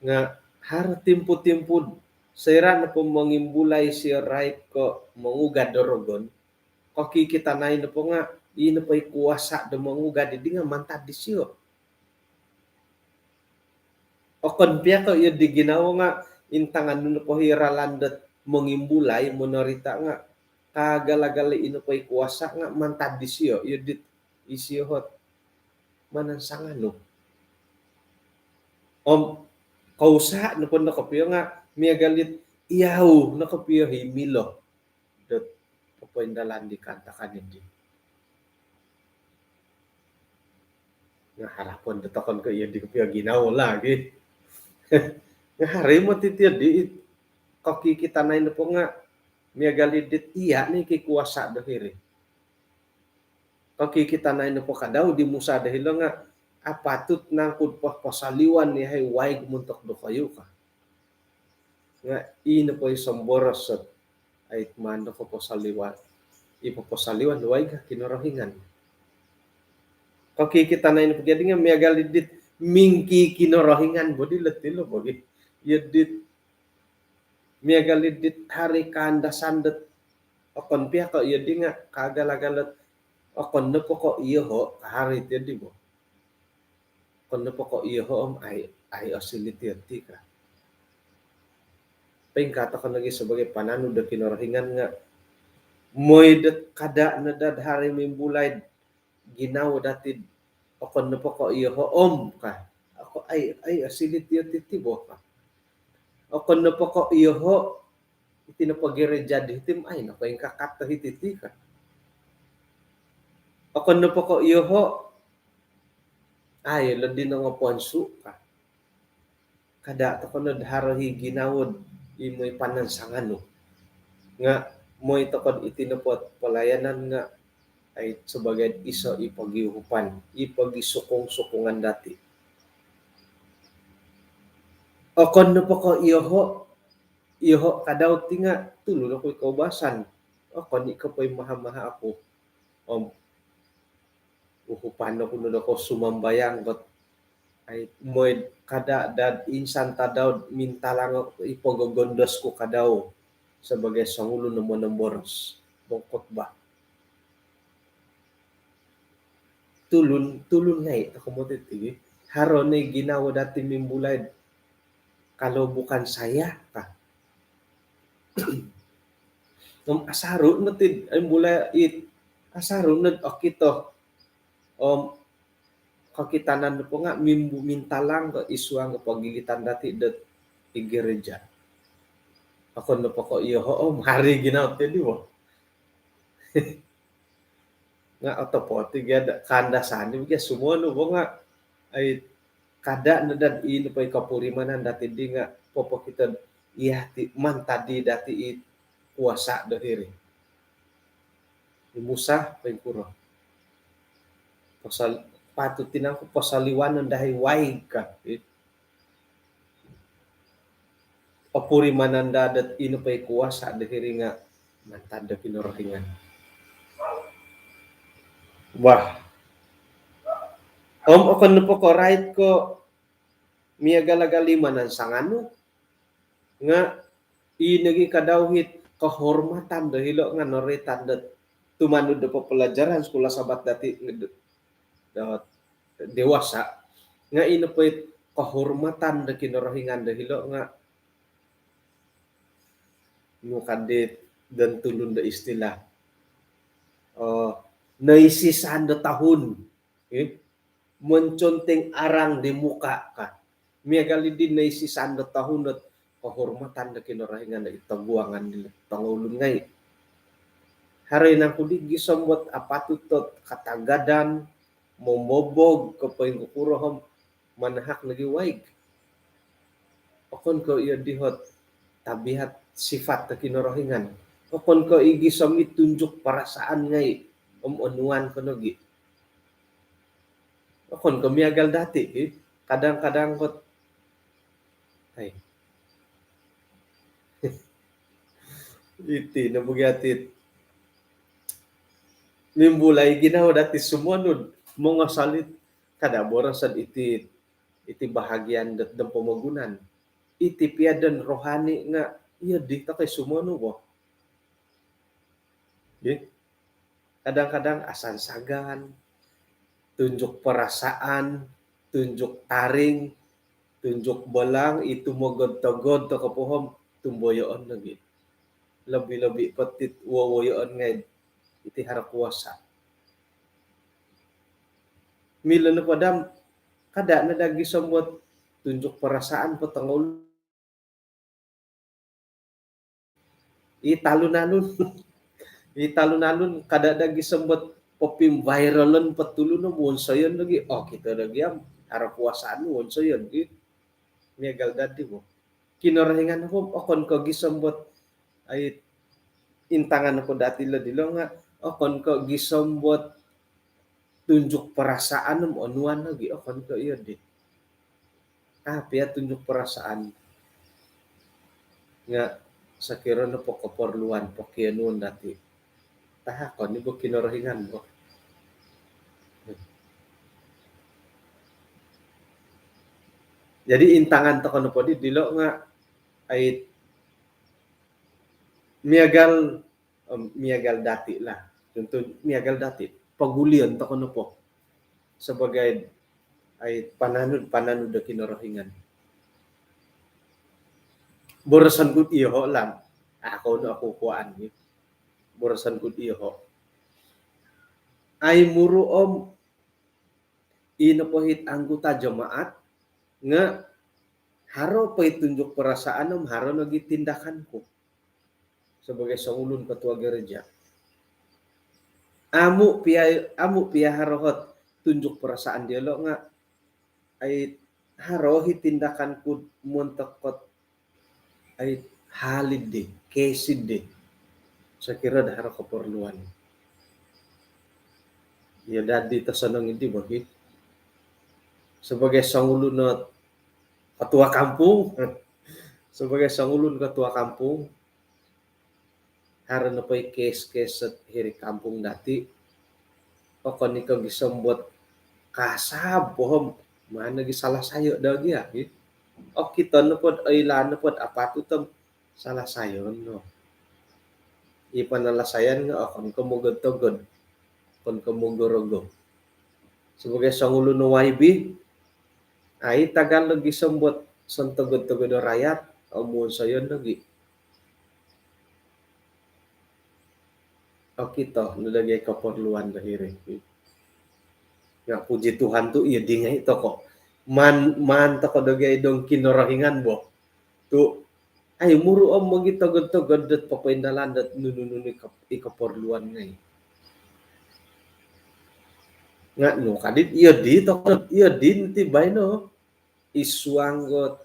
nga har timpu-timpu siran po mengimbulay si right ko mangugad dorogon ko kikita na ino po nga ino pa'y kuasa do mangugad di nga mantad di siyo o konpia ko iyo di ginawa nga intangan nuno po hiralandat mengimbulay monorita nga kagalagali ino pa'y kuasa nga mantad di siyo iyo dit isiyo hot manansangan no kausa no po nakapiyo nga miagalit iyaw nakapiyo himilo dot poindalan di kantakan hindi nga harapon datokon ko iya di kapiyo ginawa lagi nga hari mo titiyad di kakikita na ino po nga miagalidit iya ni kikuasa dahiri kakikita na ino po kadaw di Musa dahil nga apatut nang pasaliwan ni hay waig muntok do kayo ka nga ino po isomborosot ay mando ko pasaliwan ipapasaliwan waig ka kinorohingan kakikita na ino po jadi nga miagalidit mingki kinorohingan bodi letilo bogi yedit miagalidit hari kanda sandet okon pia ko yedi nga kagalagalat okon no po ko iyo ho hari tedi bo kon no po ko iyo ho ay osiliti ka pengkata ko lagi sebagai pananu da kinorohingan nga moy det kada na dad hari mimbulay ginaw datid okon no po ko iyo ho ka ako ay osiliti bo ka okon no po ko iyo ho itinapagireja dihitim ay nako yung kakata hititi ka okon no po ko iyo ho ay ladi na nga ponsu ka kada to ko no harahi ginawod imoy panansangan no nga moy tokod itinapot pelayanan nga ay sebagai iso ipagiupan ipagisukong-sukungan dati O kon no poko iyoho kadaw tinga tulo na ko'y kaubasan. O kon ikaw pa'y maha-maha ako. Uhupan ko nun ako sumambayang got ay mo'y kada dad insan tadaw mintalang ako ipogogondos ko kadaw sebagai sangulo no mo ng boros. Bongkot ba? Tulun ngay ako mo titigi. Haron ay ginawa dati mimbulay kalau bukan saya ka. Asaro na tid ay mulai it asaro na akito kakitanan po nga mintalang ka isuang pagilitan dati dat igereja. Ako na po ko iyo hari ginaw ti di mo. Nga ato po tiga kanda sani biya sumuno po nga ay kada na dad ino pa kapurimanan dati di nga popo kita iya ti man tadi dati it kuasa dahiri. Musa pagkuro. Pasal patut tinang ko pasaliwanan dahil waig ka. Papuri mananda dat ino pa'y kuwasa dahiri nga mantanda pinorohingan. Wah. Ako na po ko right ko miya galagaliman ng sangano nga inagi kadawhit kahormatan dahilo nga noritan dat tumanod na po pelajaran sekolah sabat dati dewasa nga ino pa'y kahormatan da kinorohingan dahilo nga kadit dan tulun da istilah naisisan da tahun menconteng arang di muka ka miya gali din naisisan da tahun at kahormatan da kinorohingan da itabuangan nila pangulun ngay haray nang kudig gisambot apatutot katagadan momobog kapaing kukurohom manahak lagi waig okon ko iya dihot tabihat sifat na kinorohingan. Kapon ko igisamit tunjuk perasaan ngay onuan ko nogi. Kapon ko miagal dati kadang-kadang ko ay iti nabugatit mimbulay ginawa dati sumunod mga salit kada borasan iti bahagian dat pamagunan. Iti piadan rohani nga iya di ta kay sumono ko. Kadang-kadang asan sagan, tunjuk perasaan, tunjuk taring, tunjuk belang, itu mogod-togod to kapuhom tumboyoon lagi. Lebih-lebih petit wawoyoon ngay iti harap kuasa. Mila na padam, kada na dagi samot tunjuk perasaan petangol italunanun kada dagi sembot popim viralan patulun no wonsayon lagi kita lagi am harap kuasaan wonsayon megal dati mo kinorahingan ko okon ko gisambot ay intangan ko dati lo dilo nga okon ko gisambot tunjuk perasaan mo onuan lagi okon ko iyo di pia tunjuk perasaan nga sakira na po kaporluan po kianuan dati tahakon ni bo kinorohingan mo. Jadi intangan to kono po di dilo nga ay miagal dati lah. Contoh miagal dati pagulian to kono po sebagai ay pananud da kinorohingan. Borosan gud iyo lang. Ako no ako kuan ni. Borosan gud iyo. Ay muruom inopohit anggota jemaat nga haro pa itunjuk perasaan haro nagi tindakan ko sebagai sangulun ketua gereja. Amu pia harohot tunjuk perasaan dia lo nga ay harohi tindakan ku montekot ay halid de, kesid de. Saya kira dah haro keperluan. Ya dadi tasanang hindi bagi sebagai sangulun ketua kampung sebagai sangulun ketua kampung harana pai kes hiri kampung dati pokon ikaw gisambot kasab pohom mana gi salah sayo dagi ya o kita nepod ailan nepod apa tu tem salah sayo no ipanalasayan nga akon kamugod togod kon kamugorogo sebagai sangulun no YB ai tagal lagi sambot son togod-togod rakyat amun sayon lagi o kita nalagay keperluan dahiri nga puji Tuhan tu iya dingay ito ko man ta ko dagay dong kinorahingan bo tu ay muro om magi togod-togod dat papaindalan dat nunununi ikaporluan ngay nga no kadit iya di to iya din ti bay no iswanggot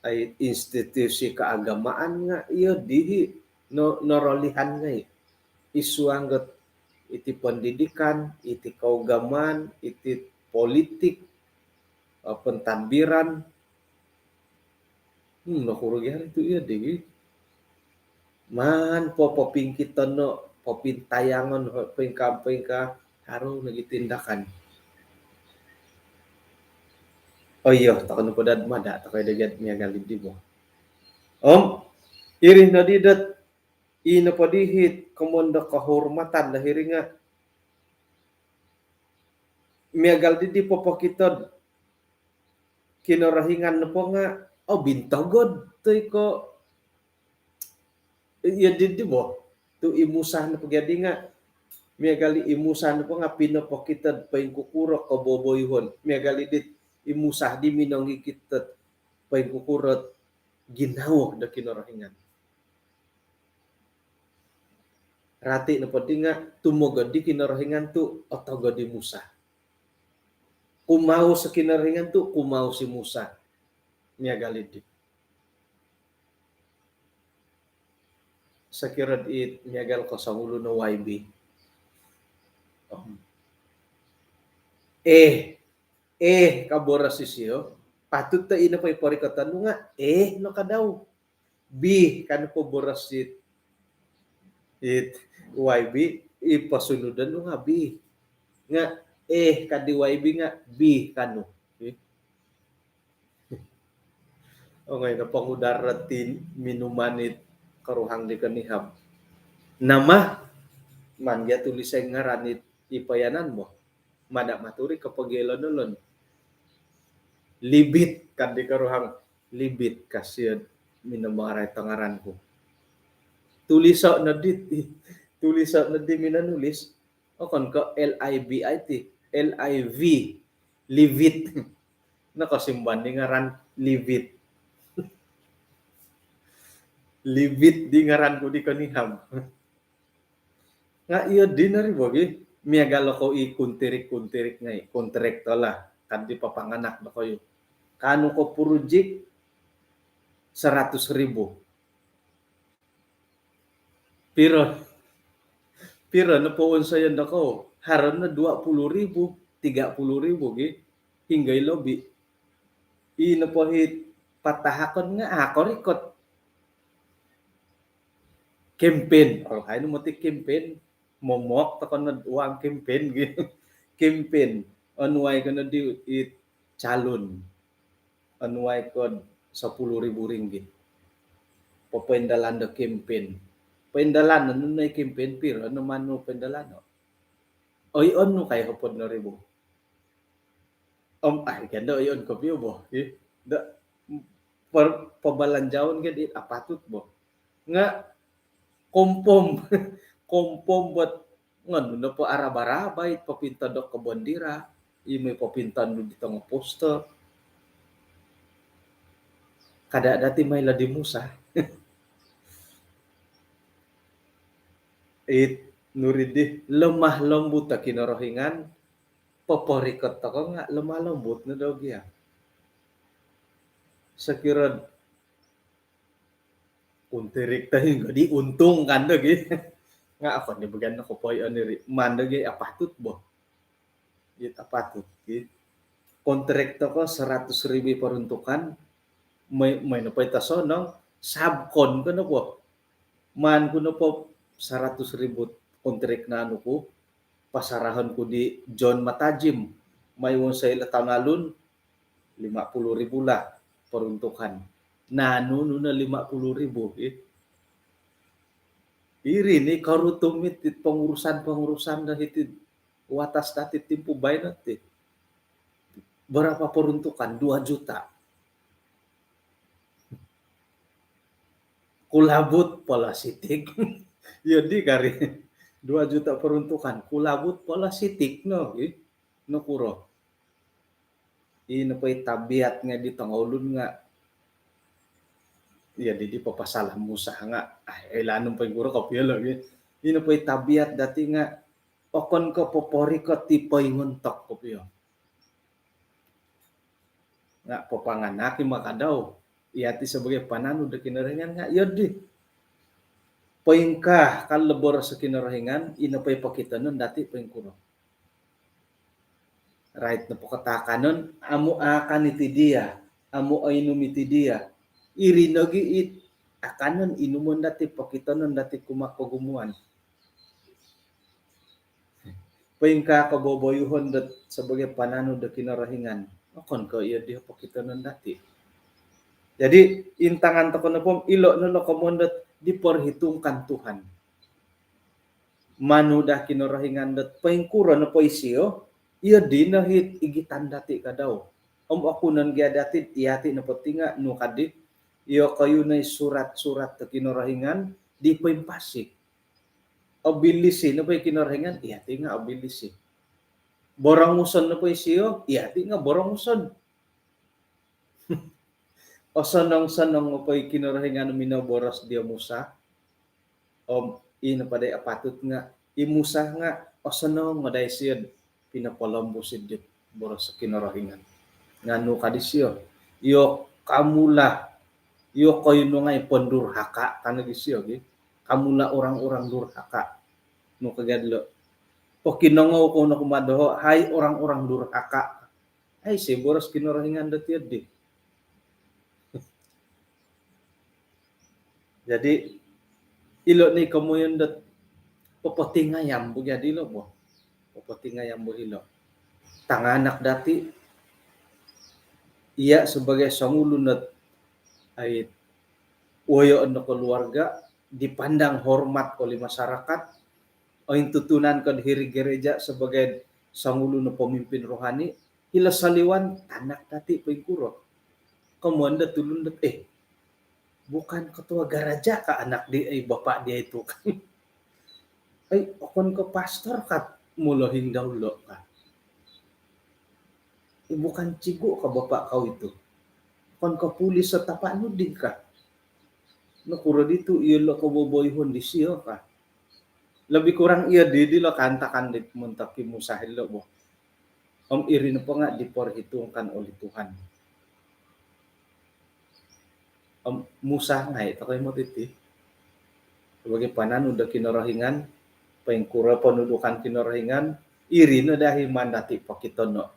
ay institusi keagamaan nga iya di no norolihan ngay iswanggot iti pendidikan iti kaugaman iti politik pentadbiran nakurugihan itu iya di man popingkit no popintayangon pengka haro nagitindakan oh iya takon podad mada takay dagat niya galid di mo iri na didat ina padihit komondo kahormatan dahiri nga miagal di popokitod kinorahingan na po nga bintagod to ko iya di mo tu imusah na pagyadi nga miagali imusah na po nga pinopokitod paing kukurok ko boboyhon miagali dit imusah di minong ikitod paing kukurot ginaw da kinorahingan rati na po di nga tumugod di kinorahingan tu otogod di Musa kumaw sa kinorahingan tu kumaw si Musa miagali di sa kirad it miagal ko sa ulo na YB kabora sisiyo patut ta ina pa iparikatan nga no kadaw B kan po boras it YB ipasunudan nga B nga kadi YB nga B kano okay na pangudaratin minumanit karuhang di kanihab nama man ya tulisay nga ranit ipayanan mo mada maturi kapag ilon libit kan di karuhang libit kasi minamaray tangaran ko tulisa na di minanulis kon ka LIVIT LIV livit nakasimban di ngaran livit libit di ngaran ko di kaniham nga iya di na rin bogi miagalo ko kuntirik ngay kontrekto la kan di papanganak na kayo kano ko project 100,000 pero napuon sa yan ako haron na 20,000 30,000 gi hinggay lobby inapohit patahakon nga ako rikot campaign hay no motik campaign momok takon na uang campaign gitu campaign onway ko na di it calon onway ko 10,000 ringgit papaindalan da campaign paindalan na campaign pero ano man no paindalan no oy on no kay hapod na ribo ay ganda oy on ko view bo da pabalanjawon gid apatut bo nga kompom buat ngano na po arabarabay papinta do ka bandira imay papintan do dito nga poster kada dati may ladi Musa nuridi lemah lembut ta kinorohingan paparikot ako nga lemah lembut na daw giya sakirad kuntirik tayo di untung kan lagi nga ako ni bagan ko po ani mandagi apatut bo it apatut kontrak to ko 100,000 peruntukan may napay taso no subcon ko no po man ko no po 100,000 kontrak na ano ko pasarahan ko di John Matajim may sa ila tangalon 50,000 lah peruntukan nano na 50,000 iri ni karutumit it pengurusan na hitid watas dati timpo bay nati berapa peruntukan 2 juta kulabut pala sitik yadi kari 2 juta peruntukan kulabut pala sitik no no kuro ino pa'y tabiat nga di tangolun nga ya di papasalah musa nga ilanong pa'y kuro kapyalo ino pa'y tabiat dati nga okon ko popori ko tipay nguntok kapyo nga papanganaki makadaw iati sebagai pananu da kinarahingan nga yodi paingka kalebor sa kinarahingan ino pa'y pakitanon dati pa'y kuro right na pokatakanon amo akan iti dia amo ainum iti dia irinogi it akanon inumon dati pakitanon dati kumakagumuan paingka kaboboyuhon dat sebagai panano da kinarahingan akon ko iya dia pakitanon dati jadi intangan to kono pom ilo no komondot diperhitungkan Tuhan manu da kinarahingan dat paingkuro no poisio iya dinahit igitan dati kadaw akunan gia dati iati na patinga no kadit iyo kayo na surat-surat ta kinarahingan di paimpasik abilisi na pa'y kinarahingan iati nga abilisi boranguson na pa'y siyo iati nga boranguson o sanong mo pa'y kinarahingan minaboras dia musa ino paday apatut nga imusa nga o sanong maday siya pinapalombosid dit boras sa kinarahingan ngano kadisyo iyo kamula iyo kayo no nga ipondurhaka kanadisyo kamula orang-orang durhaka no kagadlo po kinangaw ko na kumadaho hay orang-orang durhaka ay si boras kinarahingan dati di jadi ilo ni kamuyon dat papatingayam bugya dilo mo papatingayam mo ilo tanganak dati ia sebagai sangulunat ay uyo na keluarga dipandang hormat oleh masyarakat o tutunan kan hiri gereja sebagai sangulo na pemimpin rohani hila saliwan anak dati pengkuro kemuan da tulun dat bukan ketua gereja ka anak dia bapak dia itu kan okon ke pastor kat mulohing daulo ka bukan cigo ka bapak kau itu kon ke pulis sa tapak nuding ka nakuro dito iyo lo kaboboyhon di siyo ka lebih kurang iya di lo kantakan di muntaki musahil lo bo irin po nga diperhitungkan oleh Tuhan Musa nga ito kayo mo titi sebagai pananu da kinarahingan paingkura penudukan kinarahingan iri na dahil mandati pakitono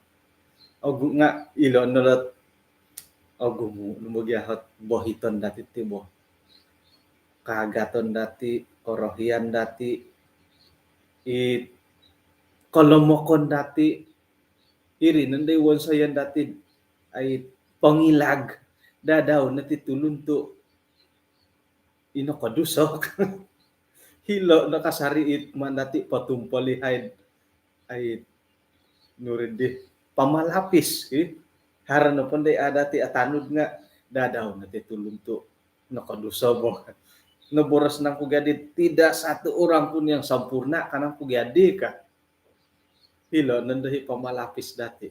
og nga ilo nalot og lumugyahat bohiton dati tibo kagaton dati korohian dati kolomokon dati iri nanday wonsayan dati ay pangilag dadaw natitulun to ino kadusok hilo nakasariit man dati patumpalihaid ay nurindi pamalapis harano panday adati atanud nga dadaw natitulun to nakadusobo naboras ng kugadi tidak satu orang pun yang sempurna kanang kugadi ka hilo nandahi pamalapis dati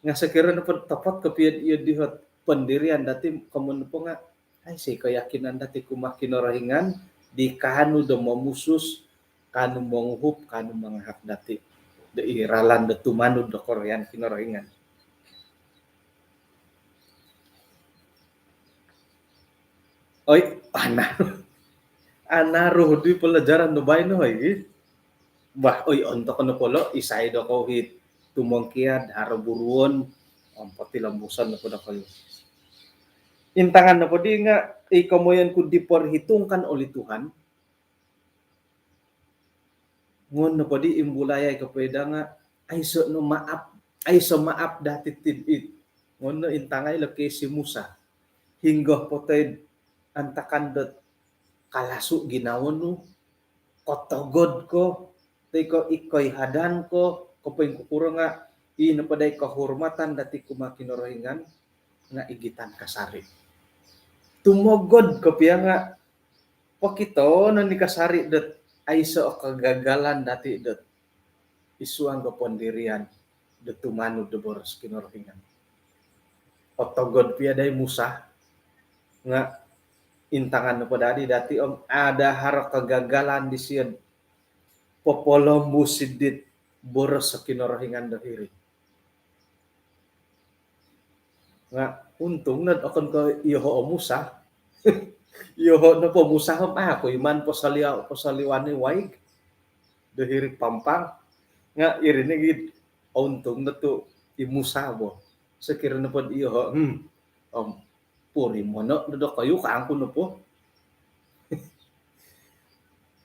nga sekira na tapat kapiyan iya dihot pendirian dati kamun po nga ay si keyakinan dati kumakinarahingan di kanu do mamusus kanu manghup kanu manghak dati de iralan de tumanud do korean kinarahingan oy anaruh di pelajaran no bay no bah oy onto kono polo isay do ko hit tumongkiad haraburuon pati lambusan na po na kayo. Intangan na po di nga ikamoyan kung diperhitungkan oleh Tuhan, ngon na po di imbulaya kapweda nga ay so no maap dati tidit. Ngon no intangay laki si Musa. Hingga po tayo antakan dot kalasu ginawon no, kotogod ko, tayo ko ikoy hadan ko, kapag kukurang nga, inapaday kahurmatan dati kumakinorohingan, nga igitan kasari. Tumogod ko piya nga, pakito na ni kasari dot ay so kagagalan dati dot isuang kapondirian dot tumano do boros kinorohingan. Otogod piya day Musa nga intangan na po dati ada harap kagagalan di siya popolong musidit boros sa kinorohingan dahiri. Nga untung na akon ko iho o Musa. Iho na po Musa ako iman po saliwani waig dahiri pampang nga irinigid untung na to imusa mo. Sekira na po iho puri mo no do kayo kaangko na po.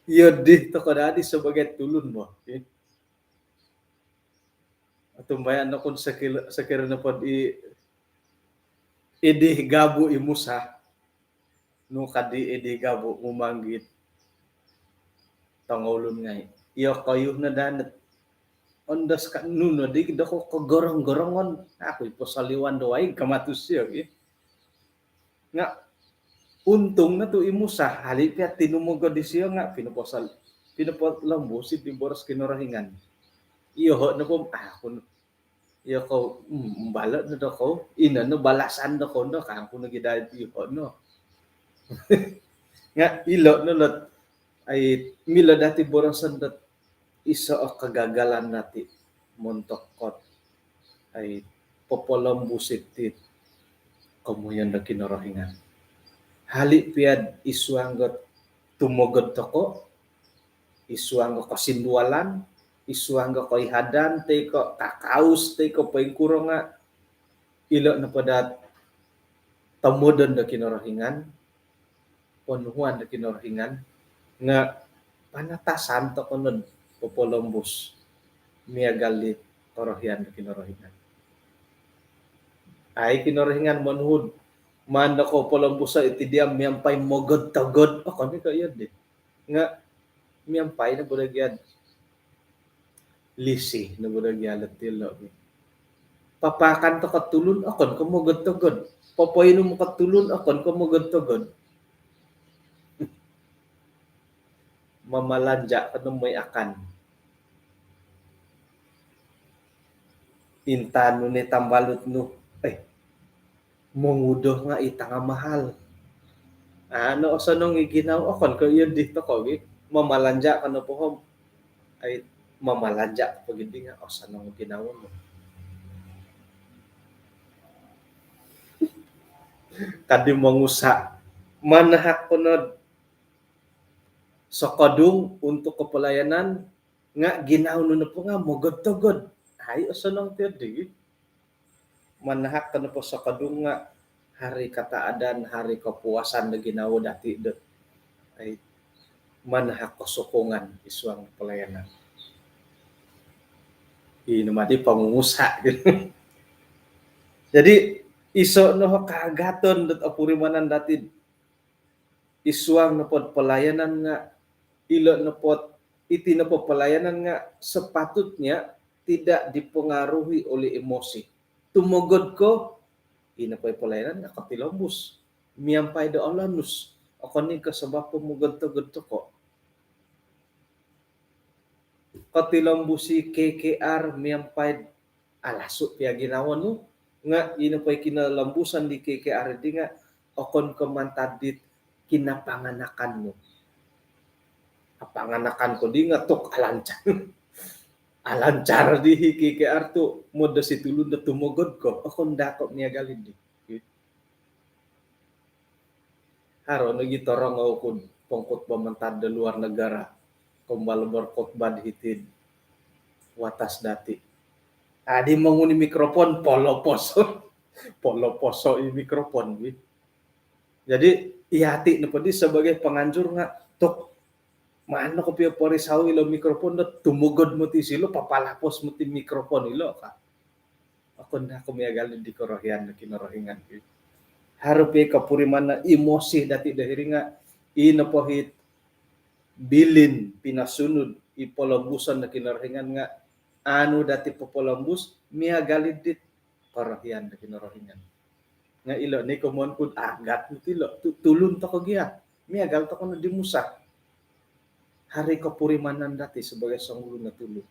Yodi to kadadi sebagai tulun mo. Tumbayan na kung sekira na po idi gabu imusa no kadi idi gabu umanggit tangolon ngay. Iyo kayo na danat ondas ka nuno di dako kagorong-gorongon ako ipo saliwan doay kamatus siya nga untung na to imusa halip ya tinumugod di siya nga pinupot lambo si Boros kinorohingan iyo na po ako iyo ko balot na ko ina no balasan na ko no kang ko nagidayad iyo no nga ilo no lot ay mila dati borosan dat isa o kagagalan nati montokot ay popolong busit tit kamuyan na kinorohingan. Hali piad isuanggot tumogod toko, isuanggo kasindualan, isuanggo ko ihadan, tay ko kakaus, tay ko paingkuro nga ilo na padat tamodon na kinorohingan, ponuhuan na kinorohingan, nga panatasan to kunod popolombus miagalit korohian na kinorohingan. Ay kinorohingan manuhod man ako polombusa itidiam miyampay mogod tagod o kami ka yun nga miyampay na budagyad lisi na budagyad tilo papakan to katulon akon ko mogod tagod papayin mo katulon akon ko mogod tagod mamalanja kanong may akan intano ni tambalot no mungudo nga ita nga mahal. Ano sa nung iginaw akon ko yun dito ko mamalanja kano po ay mamalanja pag hindi nga sa nung ginawa mo. Kadi mangusa manahak kunod sa kadung untuk kepelayanan nga ginaw no na po nga mogod-togod. Ay sa nung tiyadi manahak ka na po sa kadung nga hari kataadan, hari kapuasan na ginawa dati dot ay manahak kasukungan isuang pelayanan. Inumadi pangungusa. Jadi iso no kagaton dot apurimanan dati isuang na pod pelayanan nga ilo na pod iti na po pelayanan nga sepatutnya tidak dipengaruhi oleh emosi. Tumugod ko, ina pa'y palayanan nga katilombus. Miyampay do alanus. Ako ni kasabap pumugod to ko. Katilombus si KKR miyampay alaso piya ginawa no. Nga ina pa'y kinalambusan di KKR di nga akon komantadit kinapanganakan mo. Apanganakan ko di nga tok alancan. Alancar di KKR to moda si tulun na tumugod ko akong dakop niya galid di haro nagitorong ako pangkot pamantad da luar negara kumbal berkotbah hitid watas dati Adi menguni mikrofon polo poso i mikrofon wi. Jadi hati nepedi sebagai penganjur nga tok mano ko pio pori sawi lo mikrofon do tumugod mo ti silo papalapos mo ti mikrofon ilo ka. Ako na kumiagal di korohian na kinorohingan wi. Harupi kapuriman na emosi dati dahiri nga inapohit bilin pinasunod ipolombusan na kinorohingan nga anu dati popolombus miagalid dit korohian na kinorohingan. Nga ilo ni kumon kun agat tilo tulun to ko giya miagal to kono di musa hari kapurimanan dati sebagai sangulu na tulun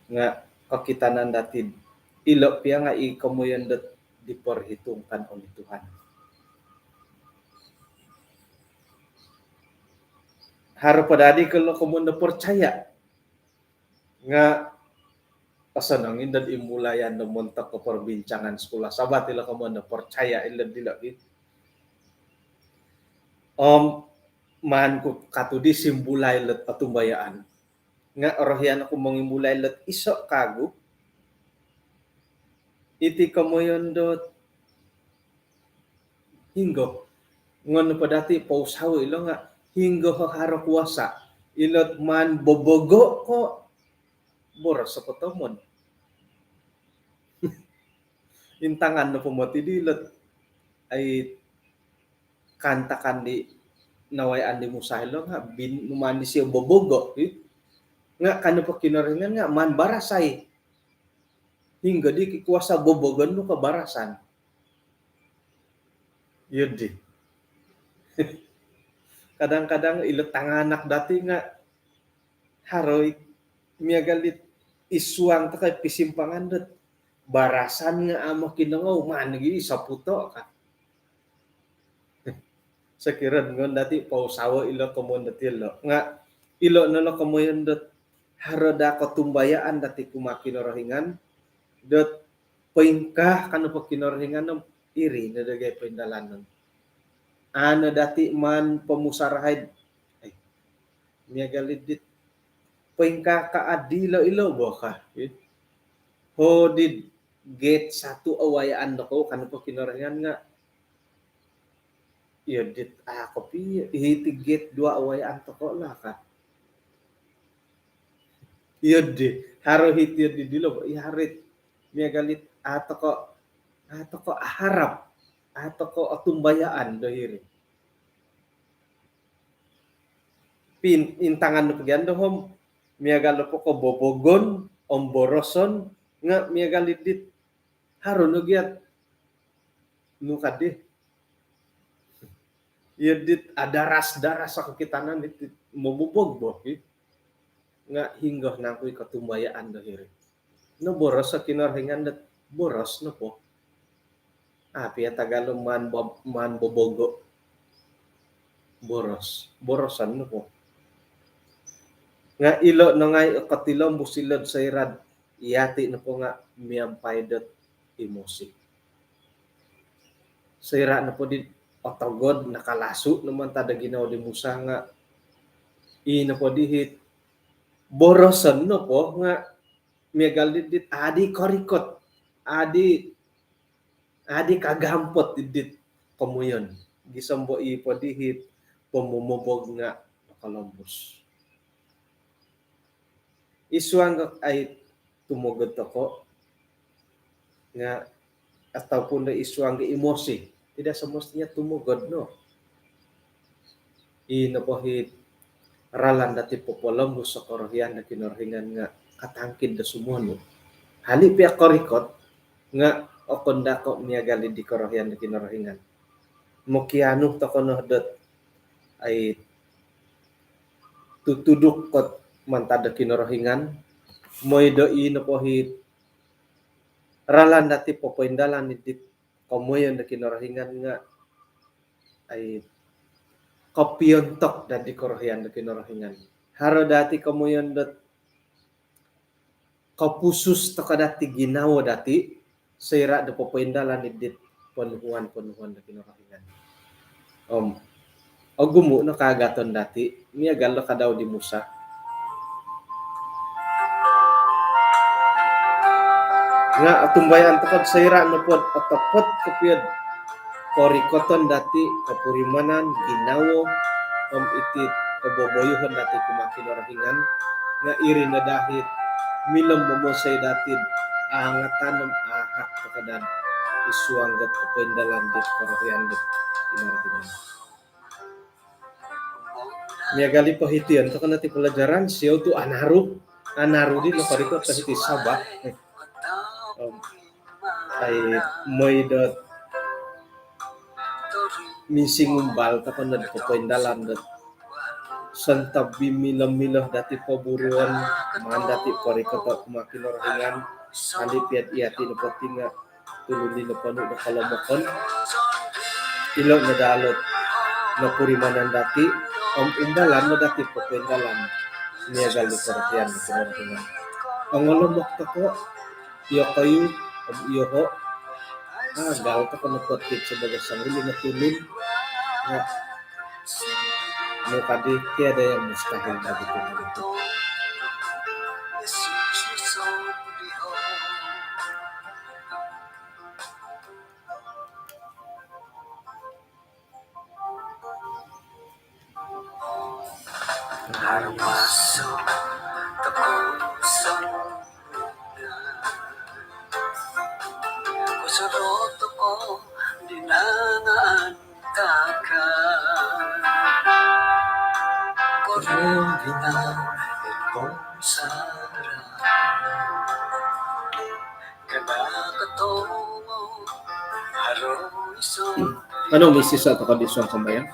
nga kakitanan dati ilo pia nga ikamuyan dat diperhitungkan oleh Tuhan. Harapadadi kalau kamu na percaya nga pasanangin dan imulayan na montak ke perbincangan sekolah sabat ila kamu na percaya ila dila man ko katudi simbulay let patumbayaan nga rohyan ako mangimulay let iso kagu iti kamoyon dot hinggo ngono padati pausaw ilo nga hinggo haro kuasa ilot man bobogo ko boros sa potomon intangan na pumati dilot ay kantakan di nawayan di musahilo nga bin numani siya bobogo nga kano pa kinaringan nga man barasay hingga di kikuasa bobogon no kabarasan yun di kadang-kadang ilot tanganak dati nga haroy miagalit isuang ta kay pisimpangan dot barasan nga amo kinangaw man gi sa puto ka sakiran ngon dati pausawa ilo komon dati lo nga ilo no komoyon dot haroda katumbayaan dati kumakinorohingan dot paingkah kanu pa kinorohingan no iri na dagay paindalanon ano dati man pamusarahay ay miagalit dit paingkah kaadilo ilo bo ka hodid gate satu awayaan ko kanu pa kinorohingan nga yun dit ako pi hitig gate dua awayaan to ko lah ka yun di haro hitir di dilo iharit miagalit ato ko harap ato ko atumbayaan dahiri pin intangan no pagyan dohom miagalo po ko bobogon omboroson nga miagalit dit haro no giat nukade yedit daras sa kakitanan it mabubog bo nga hinggo na ko'y katumbayaan dahiri no boros sa kinarhingan dat boros no po pia tagalog man bobogo borosan no po nga ilo no ngay katilom busilod sa irad iyati no po nga miyampay dat emosi sa ira no po di otogod nakalaso naman tada ginaw di musa nga ina po dihit borosan no po nga miagalit dit adi korikot adi kagampot dit komuyon gisambo ipo dihit pamumubog nga Columbus isuang ay tumugod ako nga ataupun na isuang emosi tidak semestinya tumugod no inapohit ralan dati popolambus sa korohian na kinorhingan nga katangkid da sumuno hali pia korikot nga okonda ko miagali di korohian na kinorhingan mokiano to kono dot ay tutuduk kot mantada kinorohingan moido inapohit ralan dati popoindalan dit komoyon na kinorohingan nga ay kopiontok dati korohian na kinorohingan haro dati komoyon dot kapusus to kadati ginawa dati sira da popoindalan dit penuhuan na kinorohingan ogumo no kagaton dati miagalo ka daw di musa nga atumbayan takod sayra no pod atapot kapiyad korikoton dati kapurimanan ginawo itit kaboboyuhan dati kumakinorahingan nga iri na dahit milam momosay dati angatan ahak kakadan isuanggat kapendalan dit karahian dit kinarahingan. Nya gali pahitian to kana ti pelajaran siyo tu anaru din no parikot kasi ti sabak ay moy missing umbal ta kana kapendalan dit santabi milah-milah dati paburuan man dati parikot kumakinorahingan andi piat iati no patinga tululi na panu na kalamakon ilo na dalot na purimanan dati umbalan na dati papendalan niya gali karahian na kinarahingan. Ang alamok ta ko iyo kayo iyo ho gal ta ko napatit sa bagas sangguli na tulin nga no kadi tiada yang mustahil bagi Tuhan itu. Ano misis sa takadisong sambayan?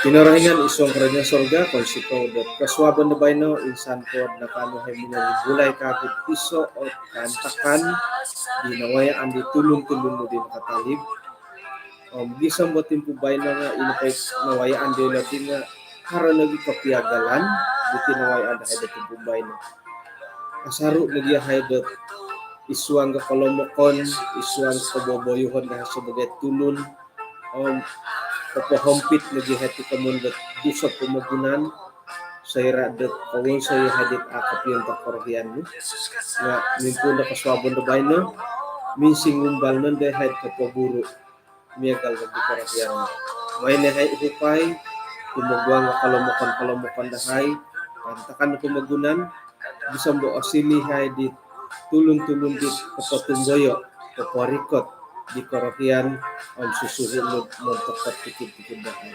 Kinarahingan isong karanya sorga kung sikaw dat kaswaban na bay no insan ko na kanuhay mo na gulay kagod piso o kantakan dinawayaan di tulong-tulong mo din katalib. Gisang batin po bay na nga inapay nawayaan di natin nga para lagi kapiagalan di tinawayaan dahil dating po bay no. Asaro lagi haydot isuang ka kalomokon, isuang kaboboyuhon na sebagai tulun papahampit lagi hati kamundat dusap pemagunan sayra dat kawon saya hadit akap yung takarahian mo nga mimpun na kaswabon na bay no minsing umbal nun dahil kapaburo miyagal na takarahian mo may nahay upay tumagwa nga kalamokan dahay kantakan na pemagunan bisang bo asilihay dit tulun-tulun dit kapatunggoyo kaparikot di karahian susuhulog mo tapat tikid-tikid dahay.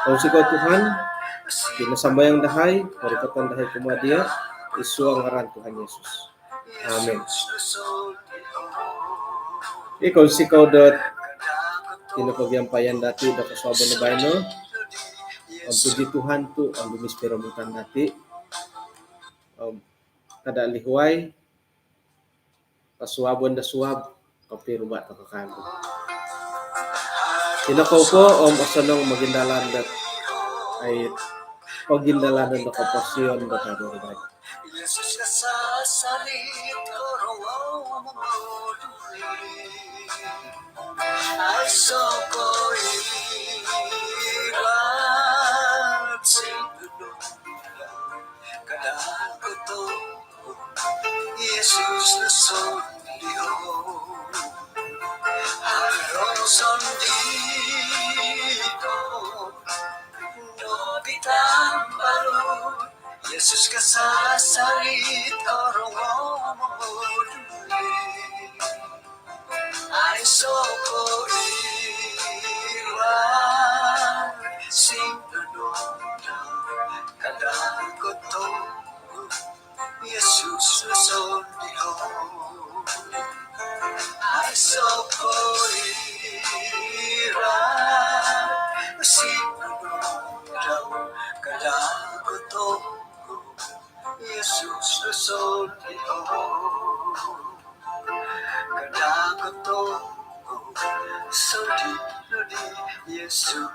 Kung sikaw Tuhan, pinasambayang dahay, parikatan dahay kumadia, isuang ngaran Tuhan Yesus. Amen. Ikaw sikaw dat kinapagyampayan dati da kaswaban na bayno, ang puji Tuhan tu ang lumispiramutan dati, kada lihuay, kaswaban da suwab, kapiruba ta kakago. Tinakaw ko asanong magindalan dat ay pagindalan na kapasyon na kadorobay. Yesus kasasalit orang ay soko iwan sing kadang koto Yesus nasondiho ay soko iwan sing kadang koto Yesus nasondiho kadang koto Sodi Yesus